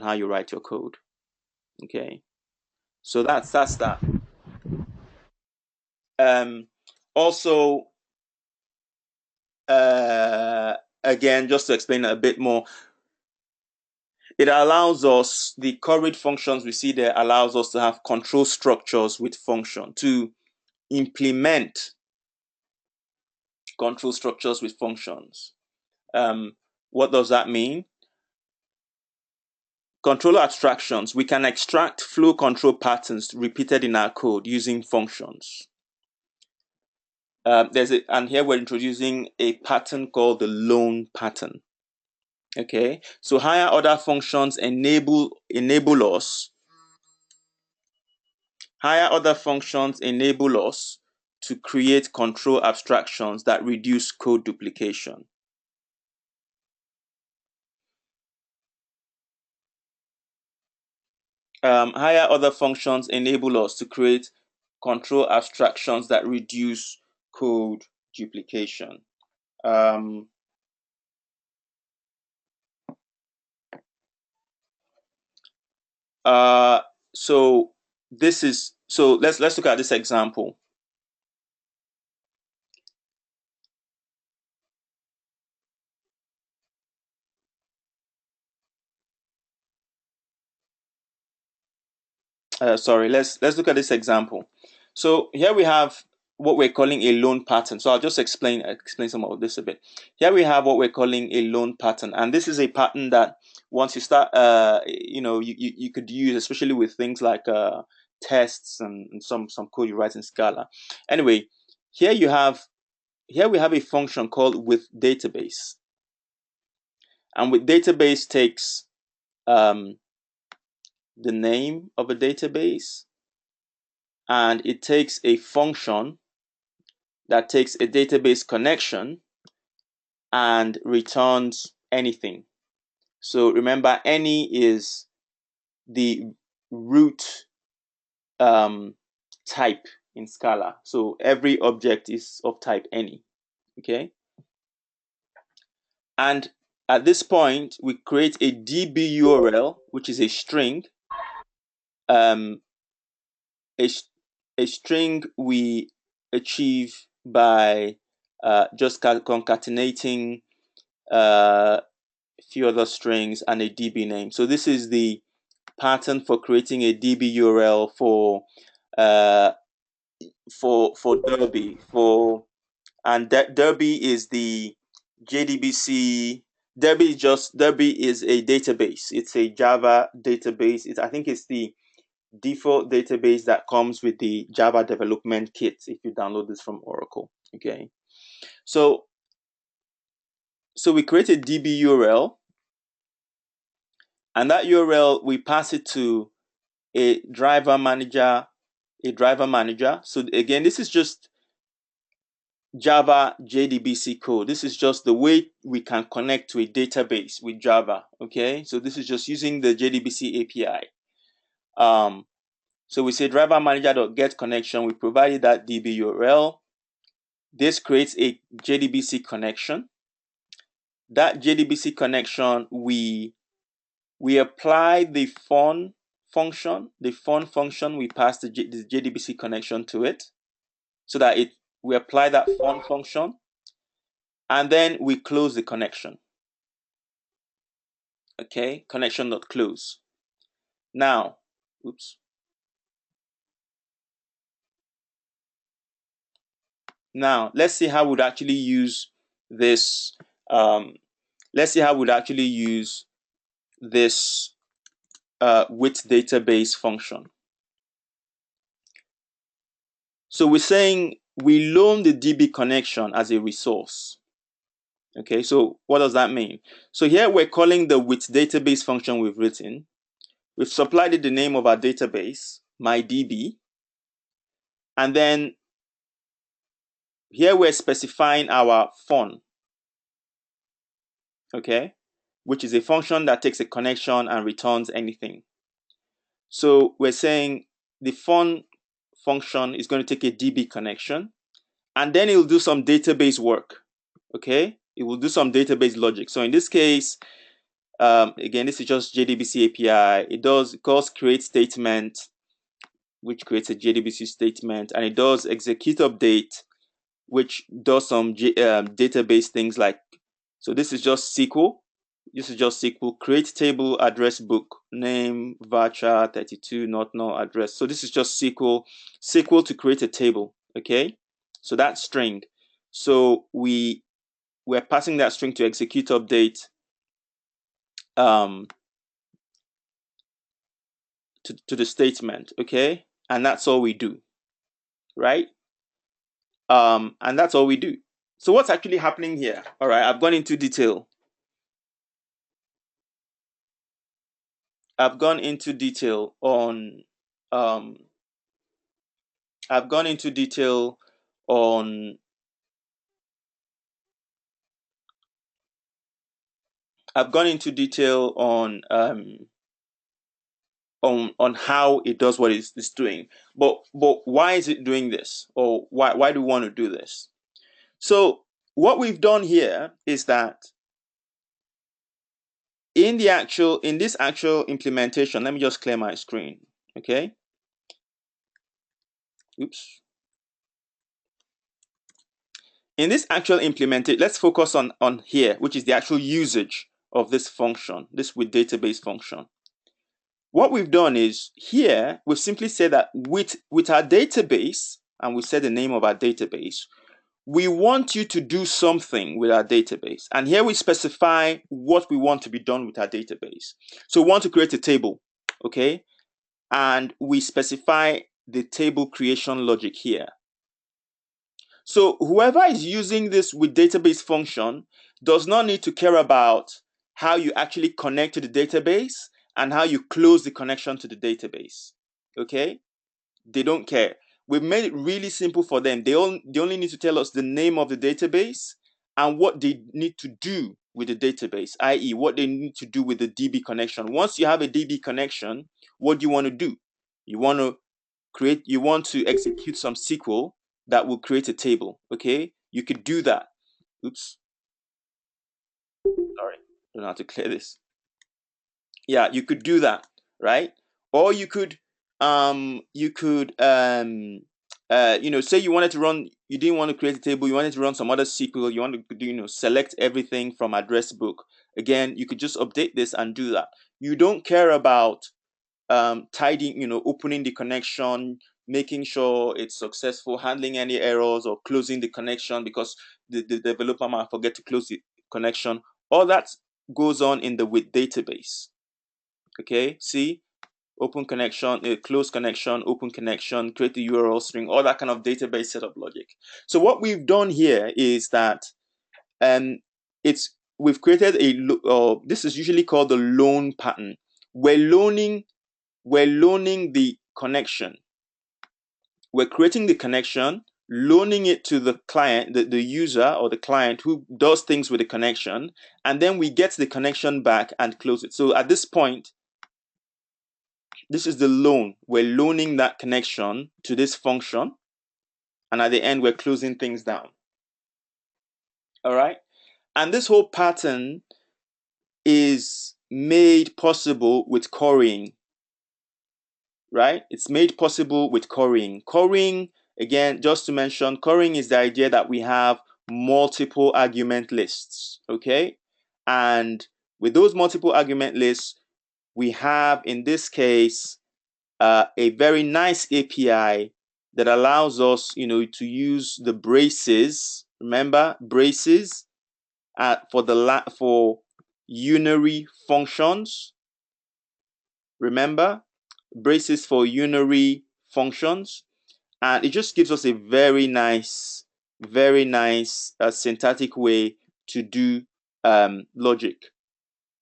how you write your code. Okay. So that's that. Also, again, just to explain a bit more, it allows us, the current functions we see there allows us to have control structures with function, to implement control structures with functions. What does that mean? Control abstractions, we can extract flow control patterns repeated in our code using functions. And here we're introducing a pattern called the loan pattern. Okay, so higher order functions enable us. Higher order functions enable us to create control abstractions that reduce code duplication. Higher order functions enable us to create control abstractions that reduce code duplication. So let's look at this example. Let's look at this example. So here we have what we're calling a loan pattern. So I'll just explain some of this a bit. Here we have what we're calling a loan pattern, and this is a pattern that once you start, you could use, especially with things like tests and some code you write in Scala. Anyway, here we have a function called with database, and with database takes the name of a database, and it takes a function that takes a database connection and returns anything. So remember, any is the root type in Scala. So every object is of type any. Okay. And at this point, we create a DB URL, which is a string. A string we achieve by just concatenating a few other strings and a DB name. So this is the pattern for creating a DB URL for Derby. Derby is the JDBC. Derby is a database. It's a Java database. I think it's the default database that comes with the Java development kit if you download this from Oracle. Okay, so we create a DB URL, and that URL we pass it to a driver manager a driver manager. So again, this is just Java JDBC code. This is just the way we can connect to a database with Java. Okay, so this is just using the JDBC API. So we say driver manager.get connection. We provided that DB URL. This creates a JDBC connection. That JDBC connection, we apply the fun function. The fun function, we pass the JDBC connection to it, so that we apply that fun function, and then we close the connection. Okay, connection.close. Now, oops. Now let's see how we'd actually use this. Let's see how we'd actually use this with database function. So we're saying we loan the DB connection as a resource. Okay, so what does that mean? So here we're calling the with database function we've written. We've supplied it the name of our database, MyDB. And then here we're specifying our fun. Okay, which is a function that takes a connection and returns anything. So we're saying the fun function is going to take a DB connection, and then it will do some database work. Okay, it will do some database logic. So in this case, again, this is just JDBC API. It calls create statement, which creates a JDBC statement, and it does execute update, which does some database things like, so this is just SQL. This is just SQL, create table, address book, name, varchar, 32, not null address. So this is just SQL to create a table, okay? So that's string. So we're passing that string to execute update to the statement, okay? And that's all we do, right? And that's all we do. So what's actually happening here? All right, I've gone into detail. I've gone into detail on I've gone into detail on how it does what it's doing. But why is it doing this? Or why do we want to do this? So what we've done here is that in this actual implementation, let me just clear my screen, okay? Oops. In this actual implementation, let's focus on here, which is the actual usage of this function, this with database function. What we've done is here, we've simply said that with our database, and we said the name of our database, we want you to do something with our database. And here we specify what we want to be done with our database. So we want to create a table, okay? And we specify the table creation logic here. So whoever is using this with database function does not need to care about how you actually connect to the database and how you close the connection to the database, okay? They don't care. We've made it really simple for them. They only need to tell us the name of the database and what they need to do with the database, i.e. what they need to do with the DB connection. Once you have a DB connection, what do you want to do? You want to execute some SQL that will create a table, okay? You could do that. Oops. Sorry, I don't know how to clear this. Yeah, you could do that, right? Or you could say you wanted to run, you didn't want to create a table, you wanted to run some other SQL, you want to do, select everything from address book. Again, you could just update this and do that. You don't care about tidying, opening the connection, making sure it's successful, handling any errors or closing the connection because the developer might forget to close the connection. All that goes on in the with database. Okay, see, open connection, close connection, open connection, create the URL string, all that kind of database setup logic. So what we've done here is that we've created this is usually called the loan pattern. We're loaning the connection. we're creating the connection, loaning it to the client, the user or the client who does things with the connection, and then we get the connection back and close it. So at this point, this is the loan. We're loaning that connection to this function, and at the end, we're closing things down. All right? And this whole pattern is made possible with querying, right? It's made possible with querying. Querying, again, just to mention, querying is the idea that we have multiple argument lists, okay? And with those multiple argument lists, we have, in this case, a very nice API that allows us, to use the braces. Remember, braces for unary functions. Remember, braces for unary functions, and it just gives us a very nice syntactic way to do logic.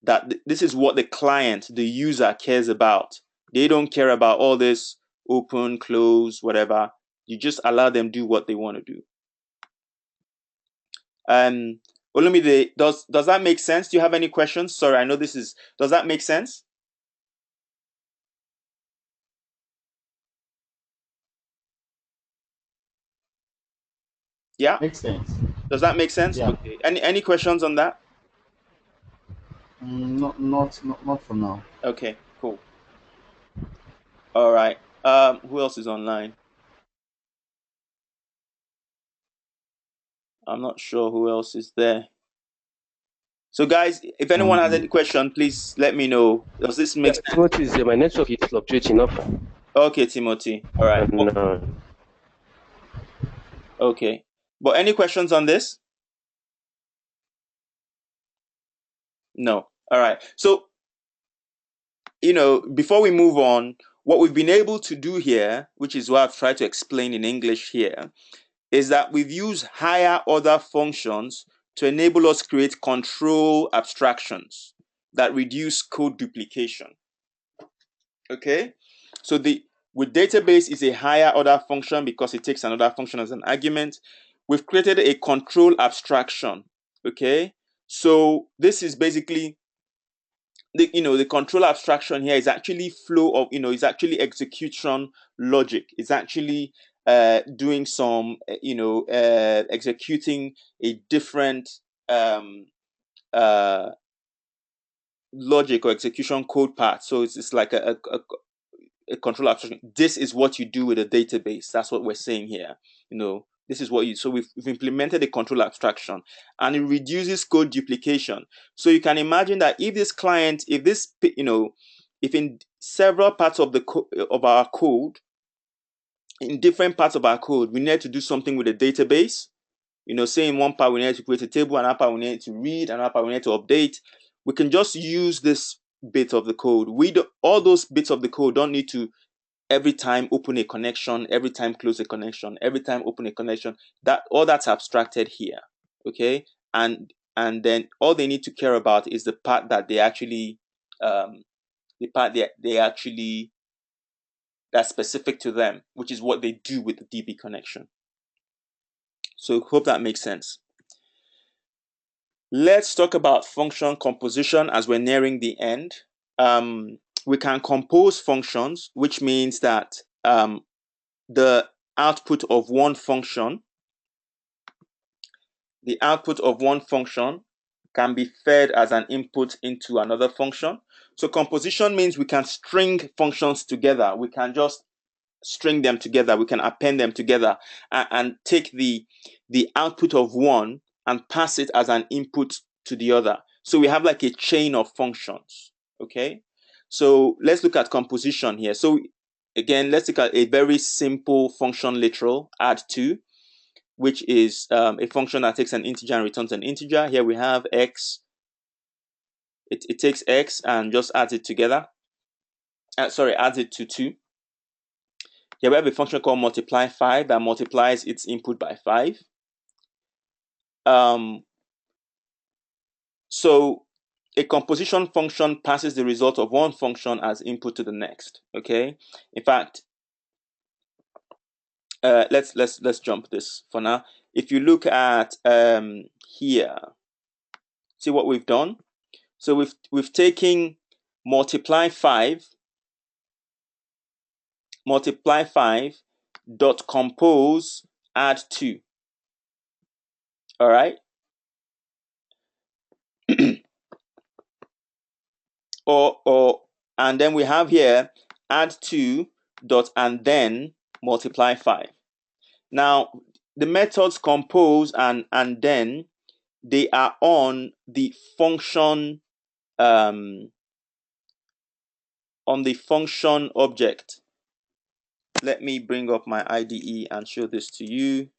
That this is what the client, the user, cares about. They don't care about all this open, close, whatever. You just allow them do what they want to do. Olumide, does that make sense? Do you have any questions? Sorry, I know does that make sense? Yeah? Makes sense. Does that make sense? Yeah. Okay. Any questions on that? Not for now. Okay, cool. All right. Who else is online? I'm not sure who else is there. So, guys, if anyone has any question, please let me know. Does this make sense? Timothy, my network is fluctuating enough. Okay, Timothy. All right. Okay. But any questions on this? No. All right. So, before we move on, what we've been able to do here, which is what I've tried to explain in English here, is that we've used higher order functions to enable us create control abstractions that reduce code duplication. Okay? So with database is a higher order function because it takes another function as an argument. We've created a control abstraction. Okay? So this is basically the control abstraction here is actually flow of, is actually execution logic. It's actually doing some, executing a different logic or execution code path. So it's like a control abstraction. This is what you do with a database. That's what we're saying here. This is what so we've implemented a control abstraction, and it reduces code duplication. So you can imagine that if in several parts of our code, in different parts of our code, we need to do something with a database. Say in one part we need to create a table, another part we need to read, another part we need to update. We can just use this bit of the code. All those bits of the code don't need to every time open a connection, every time close a connection, every time open a connection. That's abstracted here. Okay, and then all they need to care about is the part that they actually that's specific to them, which is what they do with the DB connection. So hope that makes sense. Let's talk about function composition as we're nearing the end. We can compose functions, which means that the output of one function can be fed as an input into another function. So composition means we can string functions together. We can just string them together. We can append them together and take the output of one and pass it as an input to the other. So we have like a chain of functions. Okay. So let's look at composition here. So again, let's look at a very simple function literal, add2, which is a function that takes an integer and returns an integer. Here we have x. It takes x and just adds it together. Adds it to 2. Here we have a function called multiply 5 that multiplies its input by 5. So a composition function passes the result of one function as input to the next. Okay. In fact, let's jump this for now. If you look at here, see what we've done. So we've taken multiply 5 dot compose add 2. All right. And then we have here add 2 dot and then multiply 5. Now the methods compose and then, they are on the function object. Let me bring up my IDE and show this to you.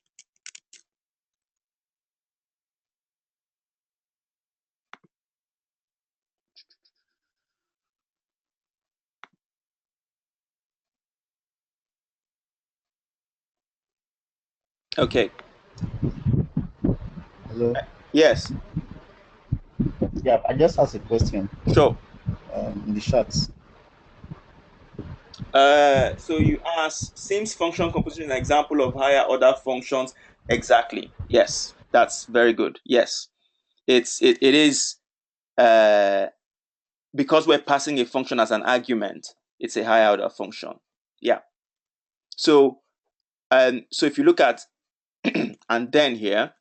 Okay. Hello. Yes. Yeah, I just asked a question. Sure. In the chats. So you ask, seems function composition is an example of higher order functions. Exactly. Yes, that's very good. Yes, it is because we're passing a function as an argument. It's a higher order function. Yeah. So so if you look at and then here,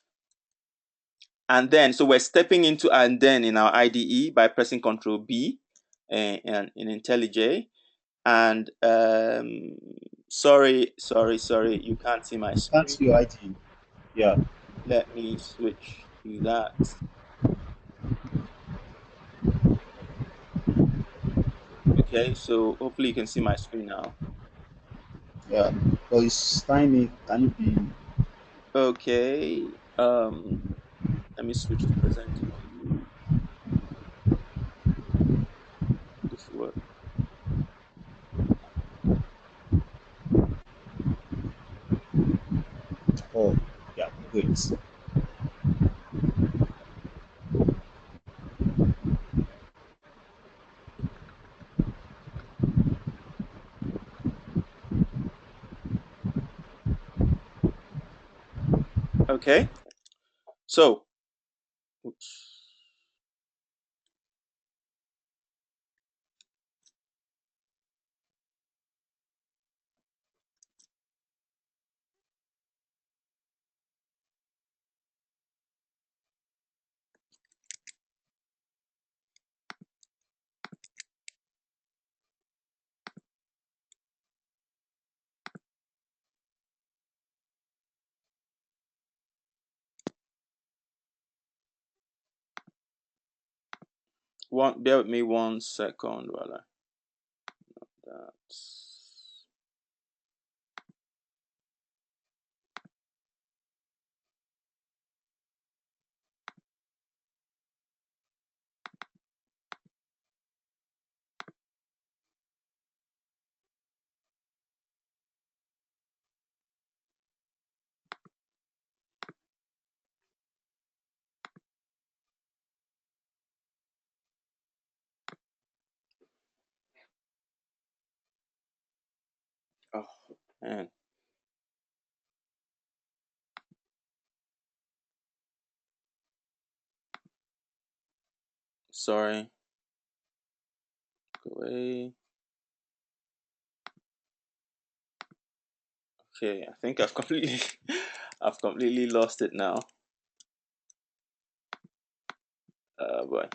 and then so we're stepping into and then in our IDE by pressing Ctrl B and in IntelliJ. And sorry, you can't see my screen. Can't see your ID. Yeah. Let me switch to that. Okay, so hopefully you can see my screen now. Yeah. Well, it's tiny. Can you be? Okay. Let me switch to presenting view. This should work. Oh, yeah. Great. Okay. So, oops. Bear with me 1 second while I that's oh man. Sorry. Go away. Okay, I think I've completely I've completely lost it now. Boy.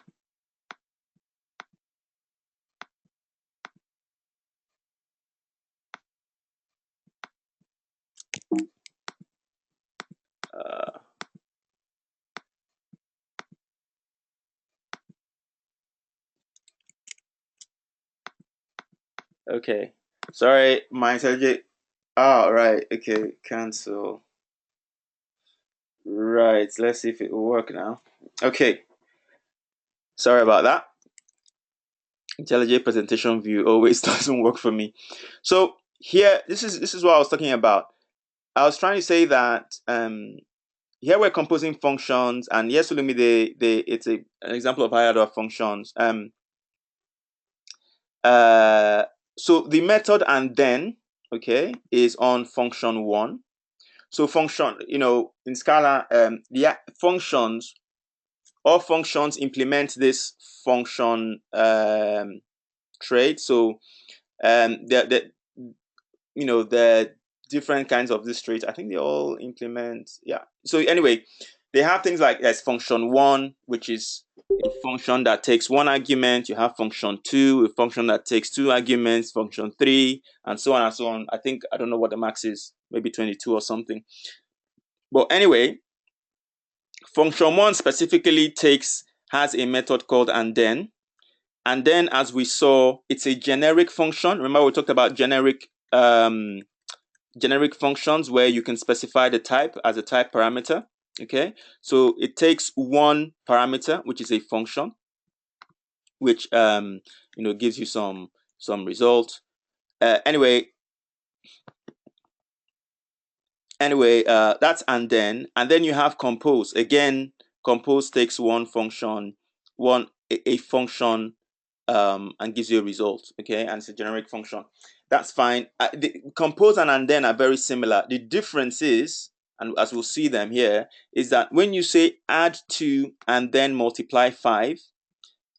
Uh, okay. Sorry, my IntelliJ. Ah, right. Okay, cancel. Right. Let's see if it will work now. Okay. Sorry about that. IntelliJ presentation view always doesn't work for me. So here, this is what I was talking about. I was trying to say that here we're composing functions, and yes, Olumide, it's an example of higher order functions. So the method and then, okay, is on function 1. So function, in Scala, the functions, all functions implement this function trait. So the different kinds of this trait, I think they all implement, yeah. So anyway, they have things like as function 1, which is a function that takes 1 argument. You have function 2, a function that takes 2 arguments, function 3, and so on and so on. I don't know what the max is, maybe 22 or something. But anyway, function 1 specifically has a method called and then. And then, as we saw, it's a generic function. Remember, we talked about generic functions where you can specify the type as a type parameter. Okay, so it takes one parameter, which is a function, which gives you some result. Anyway, that's and then you have compose. Again, compose takes one function, a function, and gives you a result. Okay, and it's a generic function. That's fine. The compose and then are very similar. The difference is, and as we'll see them here, is that when you say add 2 and then multiply 5,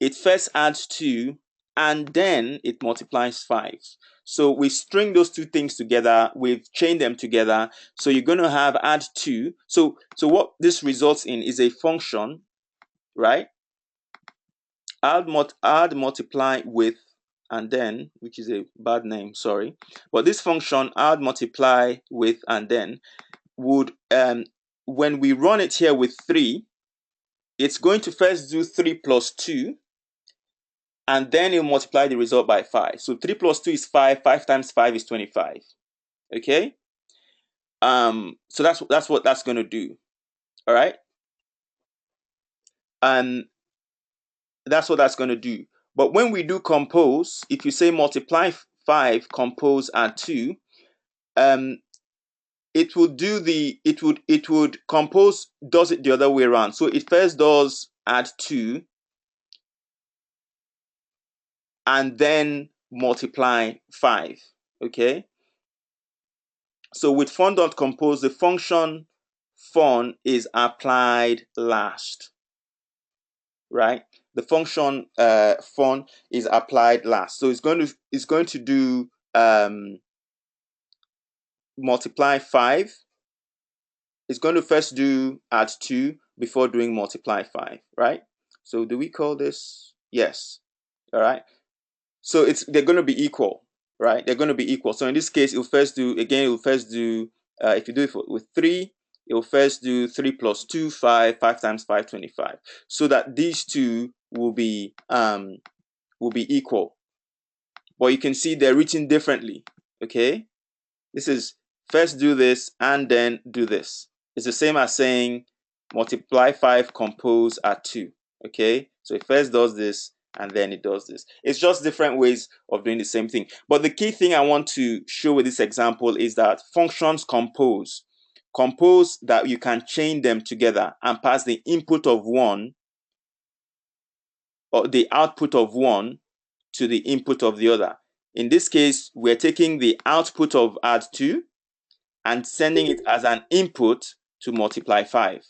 it first adds 2 and then it multiplies 5. So we string those two things together, we've chained them together. So you're going to have add 2. So what this results in is a function, right? Add multiply with and then, which is a bad name, sorry. But this function add multiply with and then would, when we run it here with 3, it's going to first do 3 plus 2, and then you multiply the result by 5. So 3 plus 2 is 5. 5 times 5 is 25. Okay. So that's what that's going to do. All right. And that's what that's going to do. But when we do compose, if you say multiply 5, compose add 2, it would compose does it the other way around. So it first does add 2 and then multiply 5. Okay. So with fun.compose, the function fun is applied last, right? The function fun is applied last. So it's going to do multiply 5. It's going to first do add 2 before doing multiply 5, right? So do we call this? Yes. All right. So they're going to be equal, right? They're going to be equal. So in this case, it'll first do, if you do it with 3, it'll first do 3 plus 2, 5, 5 times 5, 25. So that these two will be equal. But you can see they're written differently, okay? This is first do this and then do this. It's the same as saying multiply 5, compose add 2, okay? So it first does this and then it does this. It's just different ways of doing the same thing. But the key thing I want to show with this example is that functions compose that you can chain them together and pass the input of one or the output of one to the input of the other. In this case, we're taking the output of add 2 and sending it as an input to multiply 5.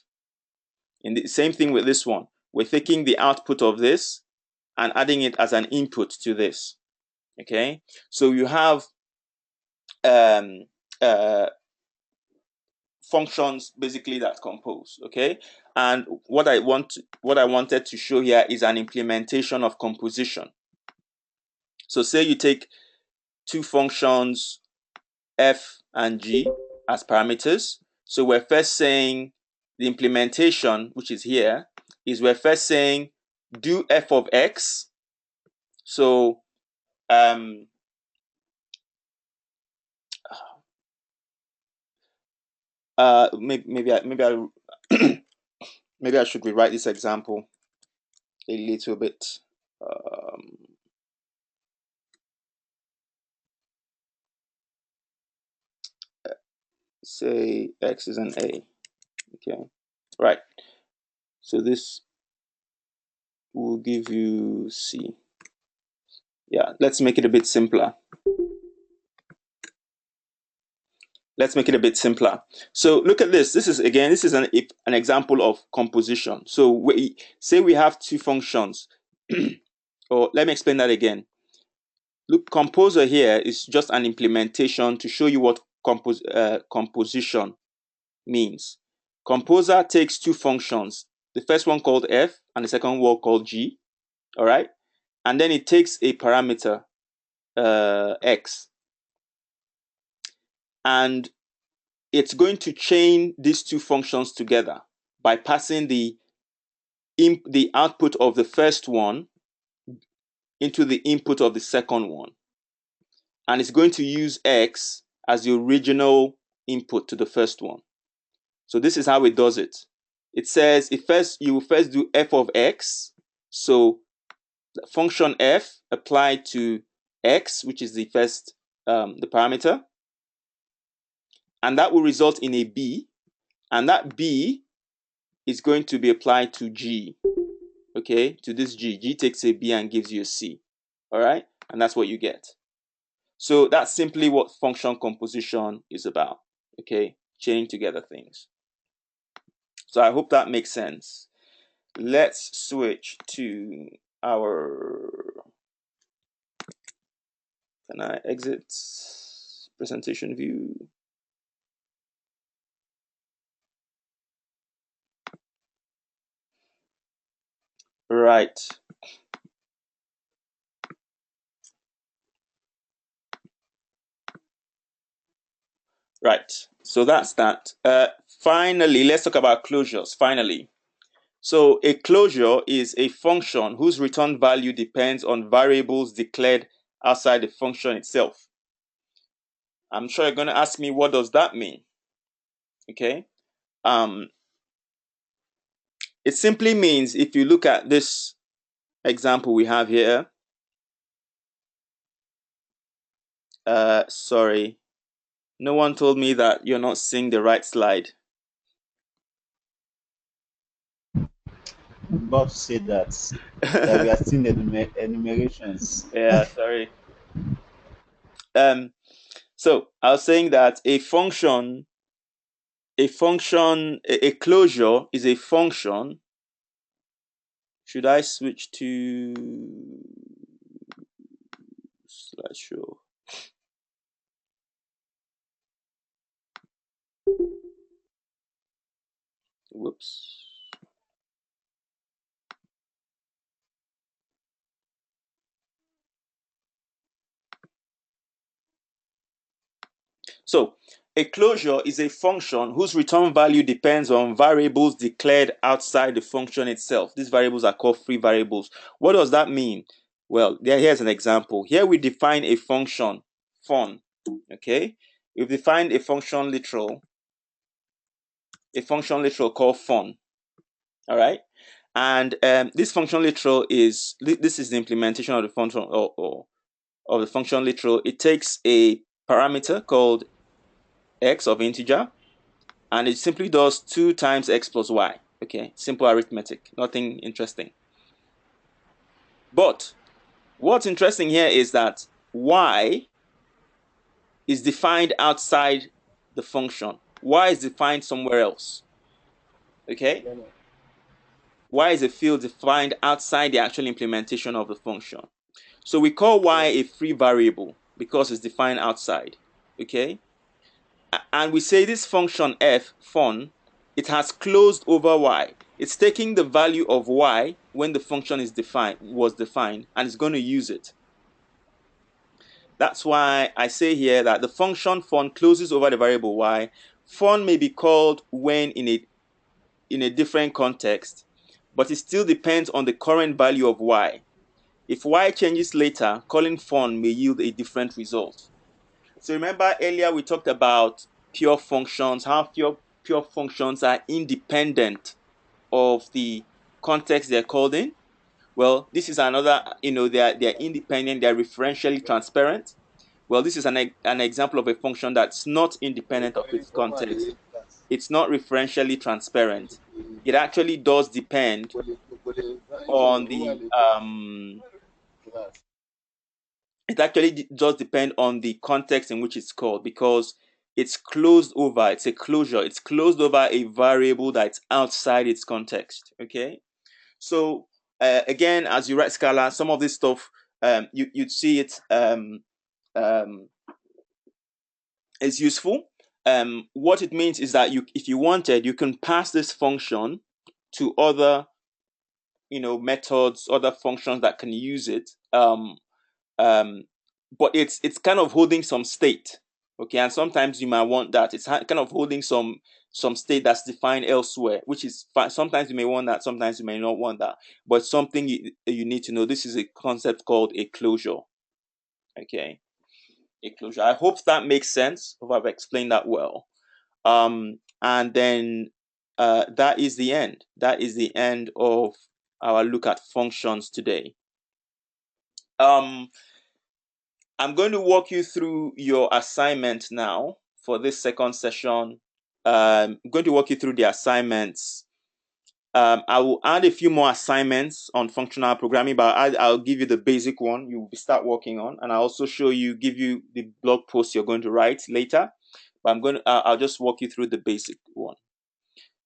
In the same thing with this one, we're taking the output of this and adding it as an input to this. Okay, so you have functions basically that compose. Okay, and what I wanted to show here is an implementation of composition. So say you take two functions f and g as parameters. So we're first saying the implementation, which is here, is we're first saying do f of x. So maybe I maybe I should rewrite this example a little bit. Say x is an a. Okay, right. So this will give you c. Yeah, let's make it a bit simpler. let's make it a bit simpler. So look at this. This is an example of composition. So say we have two functions, or let me explain that again. Look, composer here is just an implementation to show you what composition means. Composer takes two functions, the first one called f and the second one called g, all right? And then it takes a parameter, x, and it's going to chain these two functions together by passing the output of the first one into the input of the second one. And it's going to use x as the original input to the first one. So this is how it does it. It says you will first do f of x. So the function f applied to x, which is the first the parameter, and that will result in a b, and that b is going to be applied to g. Okay, to this g. G takes a b and gives you a c. All right, and that's what you get. So that's simply what function composition is about. Okay, chaining together things. So I hope that makes sense. Let's switch to our, can I exit presentation view? Right. Right. So that's that. Finally, let's talk about closures. Finally. So a closure is a function whose return value depends on variables declared outside the function itself. I'm sure you're going to ask me, what does that mean? Okay. It simply means, if you look at this example we have here, sorry, no one told me that you're not seeing the right slide. I'm about to say that we are seeing enumerations. Yeah, sorry. So I was saying that a closure is a function. Should I switch to slideshow? Whoops. So a closure is a function whose return value depends on variables declared outside the function itself. These variables are called free variables. What does that mean? Well, here's an example. Here we define a function, fun. Okay, we've defined a function literal called fun. All right, and this function literal is the implementation of the function or of the function literal. It takes a parameter called x of integer, and it simply does 2 times x plus y. Okay, simple arithmetic, nothing interesting. But what's interesting here is that y is defined outside the function. Y is defined somewhere else. Okay, y is a field defined outside the actual implementation of the function. So we call y a free variable because it's defined outside. Okay, and we say this function f, fun, it has closed over y. It's taking the value of y when the function was defined, and it's going to use it. That's why I say here that the function fun closes over the variable y. Fun may be called when in a different context, but it still depends on the current value of y. If y changes later, calling fun may yield a different result. So remember earlier we talked about pure functions, how pure functions are independent of the context they're called in. Well, this is another, they're independent, they're referentially transparent. Well, this is an example of a function that's not independent of its context. It's not referentially transparent. It actually does depend on the it actually does depend on the context in which it's called, because it's closed over. It's a closure. It's closed over a variable that's outside its context. Okay. So again, as you write Scala, some of this stuff you'd see it is useful. What it means is that if you wanted, you can pass this function to other methods, other functions that can use it. But it's kind of holding some state. Okay, and sometimes you might want that. It's kind of holding some state that's defined elsewhere, which is fine. Sometimes you may want that, sometimes you may not want that. But something you need to know. This is a concept called a closure. Okay, a closure. I hope that makes sense. Hope I've explained that well. And then that is the end. That is the end of our look at functions today. I'm going to walk you through your assignment now for this second session. I'm going to walk you through the assignments. I will add a few more assignments on functional programming, but I'll give you the basic one you will start working on, and I'll also give you the blog post you're going to write later. But I'll just walk you through the basic one.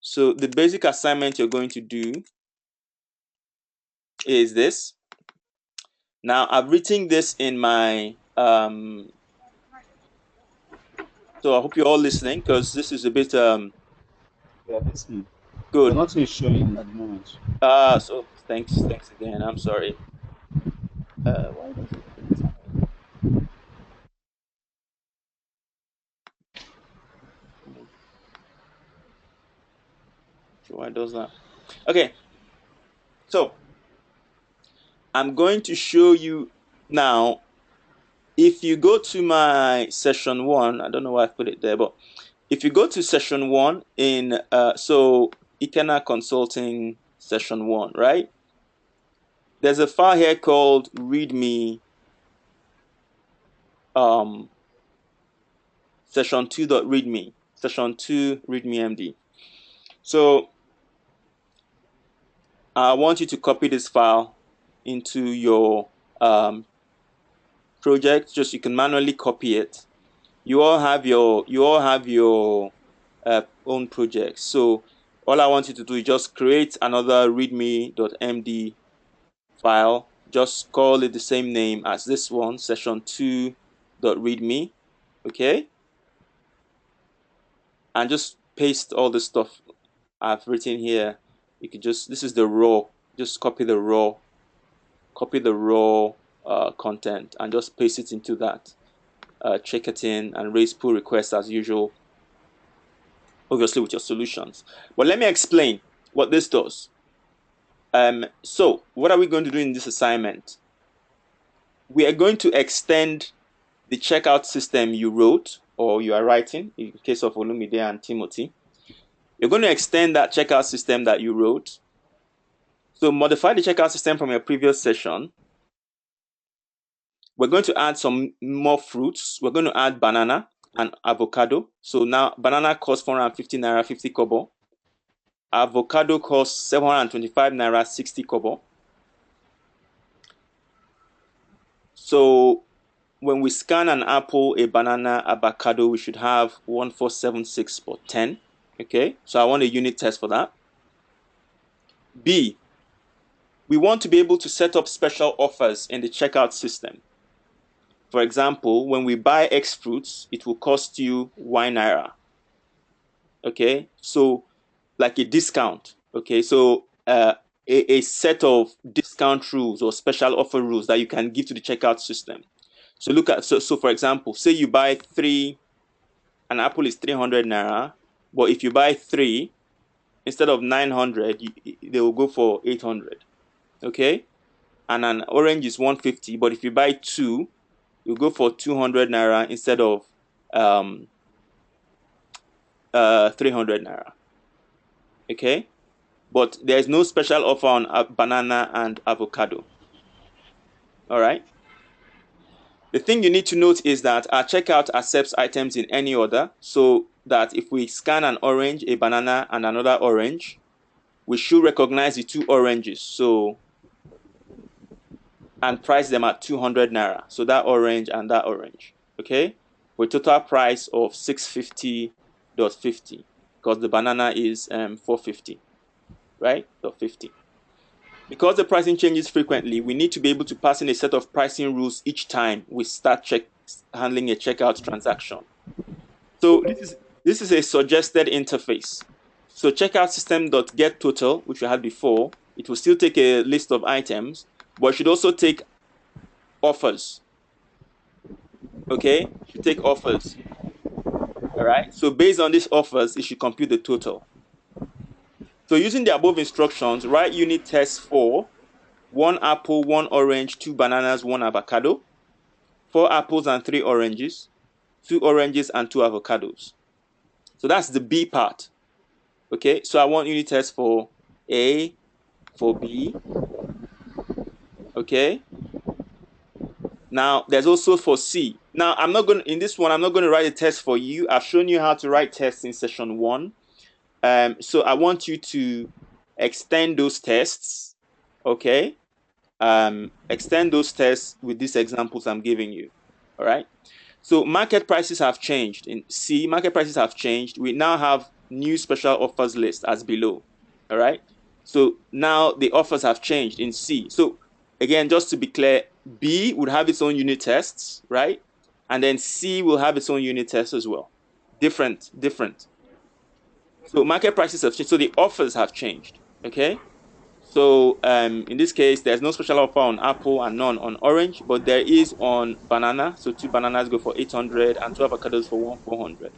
So the basic assignment you're going to do is this. Now I've written this in my so I hope you're all listening, because this is a bit We are listening. good. We're not really showing at the moment. So thanks again. I'm sorry. Why does it? Why does that? Okay. So I'm going to show you now. If you go to my session 1, I don't know why I put it there, but if you go to session 1 in so Ikena Consulting session 1, right? There's a file here called readme session 2.readme, session 2 readme.md. So I want you to copy this file into your project. Just you can manually copy it. You all have your own projects. So all I want you to do is just create another readme.md file. Just call it the same name as this one, session 2.readme. Okay, and just paste all the stuff I've written here. You could this is the raw. Just copy the raw content and just paste it into that. Check it in and raise pull requests as usual, obviously with your solutions. But let me explain what this does. So what are we going to do in this assignment? We are going to extend the checkout system you wrote or you are writing, in case of Olumide and Timothy. You're going to extend that checkout system that you wrote. So modify the checkout system from your previous session. We're going to add some more fruits. We're going to add banana and avocado. So now banana costs 450 naira 50 kobo. Avocado costs 725 naira 60 kobo. So when we scan an apple, a banana, avocado, we should have 1476 for 10. Okay, so I want a unit test for that. B, we want to be able to set up special offers in the checkout system. For example, when we buy X fruits, it will cost you Y naira. Okay, so like a discount. Okay, so a set of discount rules or special offer rules that you can give to the checkout system. So look at so for example, say you buy 3, an apple is 300 naira, but if you buy 3, instead of 900, they will go for 800. Okay, and an orange is 150, but if you buy 2, you go for 200 naira instead of 300 naira. Okay, but there's no special offer on banana and avocado. All right. The thing you need to note is that our checkout accepts items in any order, so that if we scan an orange, a banana, and another orange, we should recognize the 2 oranges. So and price them at 200 naira. So that orange and that orange. Okay. for a total price of 650.50 because the banana is 450, right? .50. Because the pricing changes frequently, we need to be able to pass in a set of pricing rules each time we start handling a checkout transaction. So this is a suggested interface. So checkout system.getTotal, which we had before, it will still take a list of items, but it should also take offers. Okay, it should take offers. All right. So based on these offers, it should compute the total. So using the above instructions, write unit tests for 1 apple, 1 orange, 2 bananas, 1 avocado, 4 apples and 3 oranges, 2 oranges and 2 avocados. So that's the B part. Okay, so I want unit tests for A, for B. Okay. Now there's also for C. Now in this one, I'm not going to write a test for you. I've shown you how to write tests in session 1. So I want you to extend those tests. Okay. Extend those tests with these examples I'm giving you. All right. So market prices have changed. In C, market prices have changed. We now have new special offers list as below. All right. So now the offers have changed in C. So again, just to be clear, B would have its own unit tests, right? And then C will have its own unit tests as well. Different. So market prices have changed. So the offers have changed. Okay. So in this case, there's no special offer on apple and none on orange, but there is on banana. So 2 bananas go for 800 and 2 avocados for 400.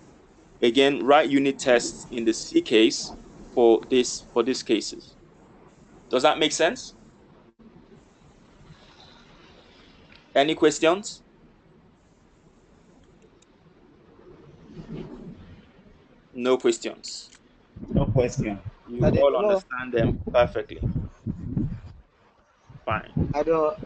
Again, write unit tests in the C case for these cases. Does that make sense? Any questions? No questions. No question. You all understand them perfectly. Fine. I don't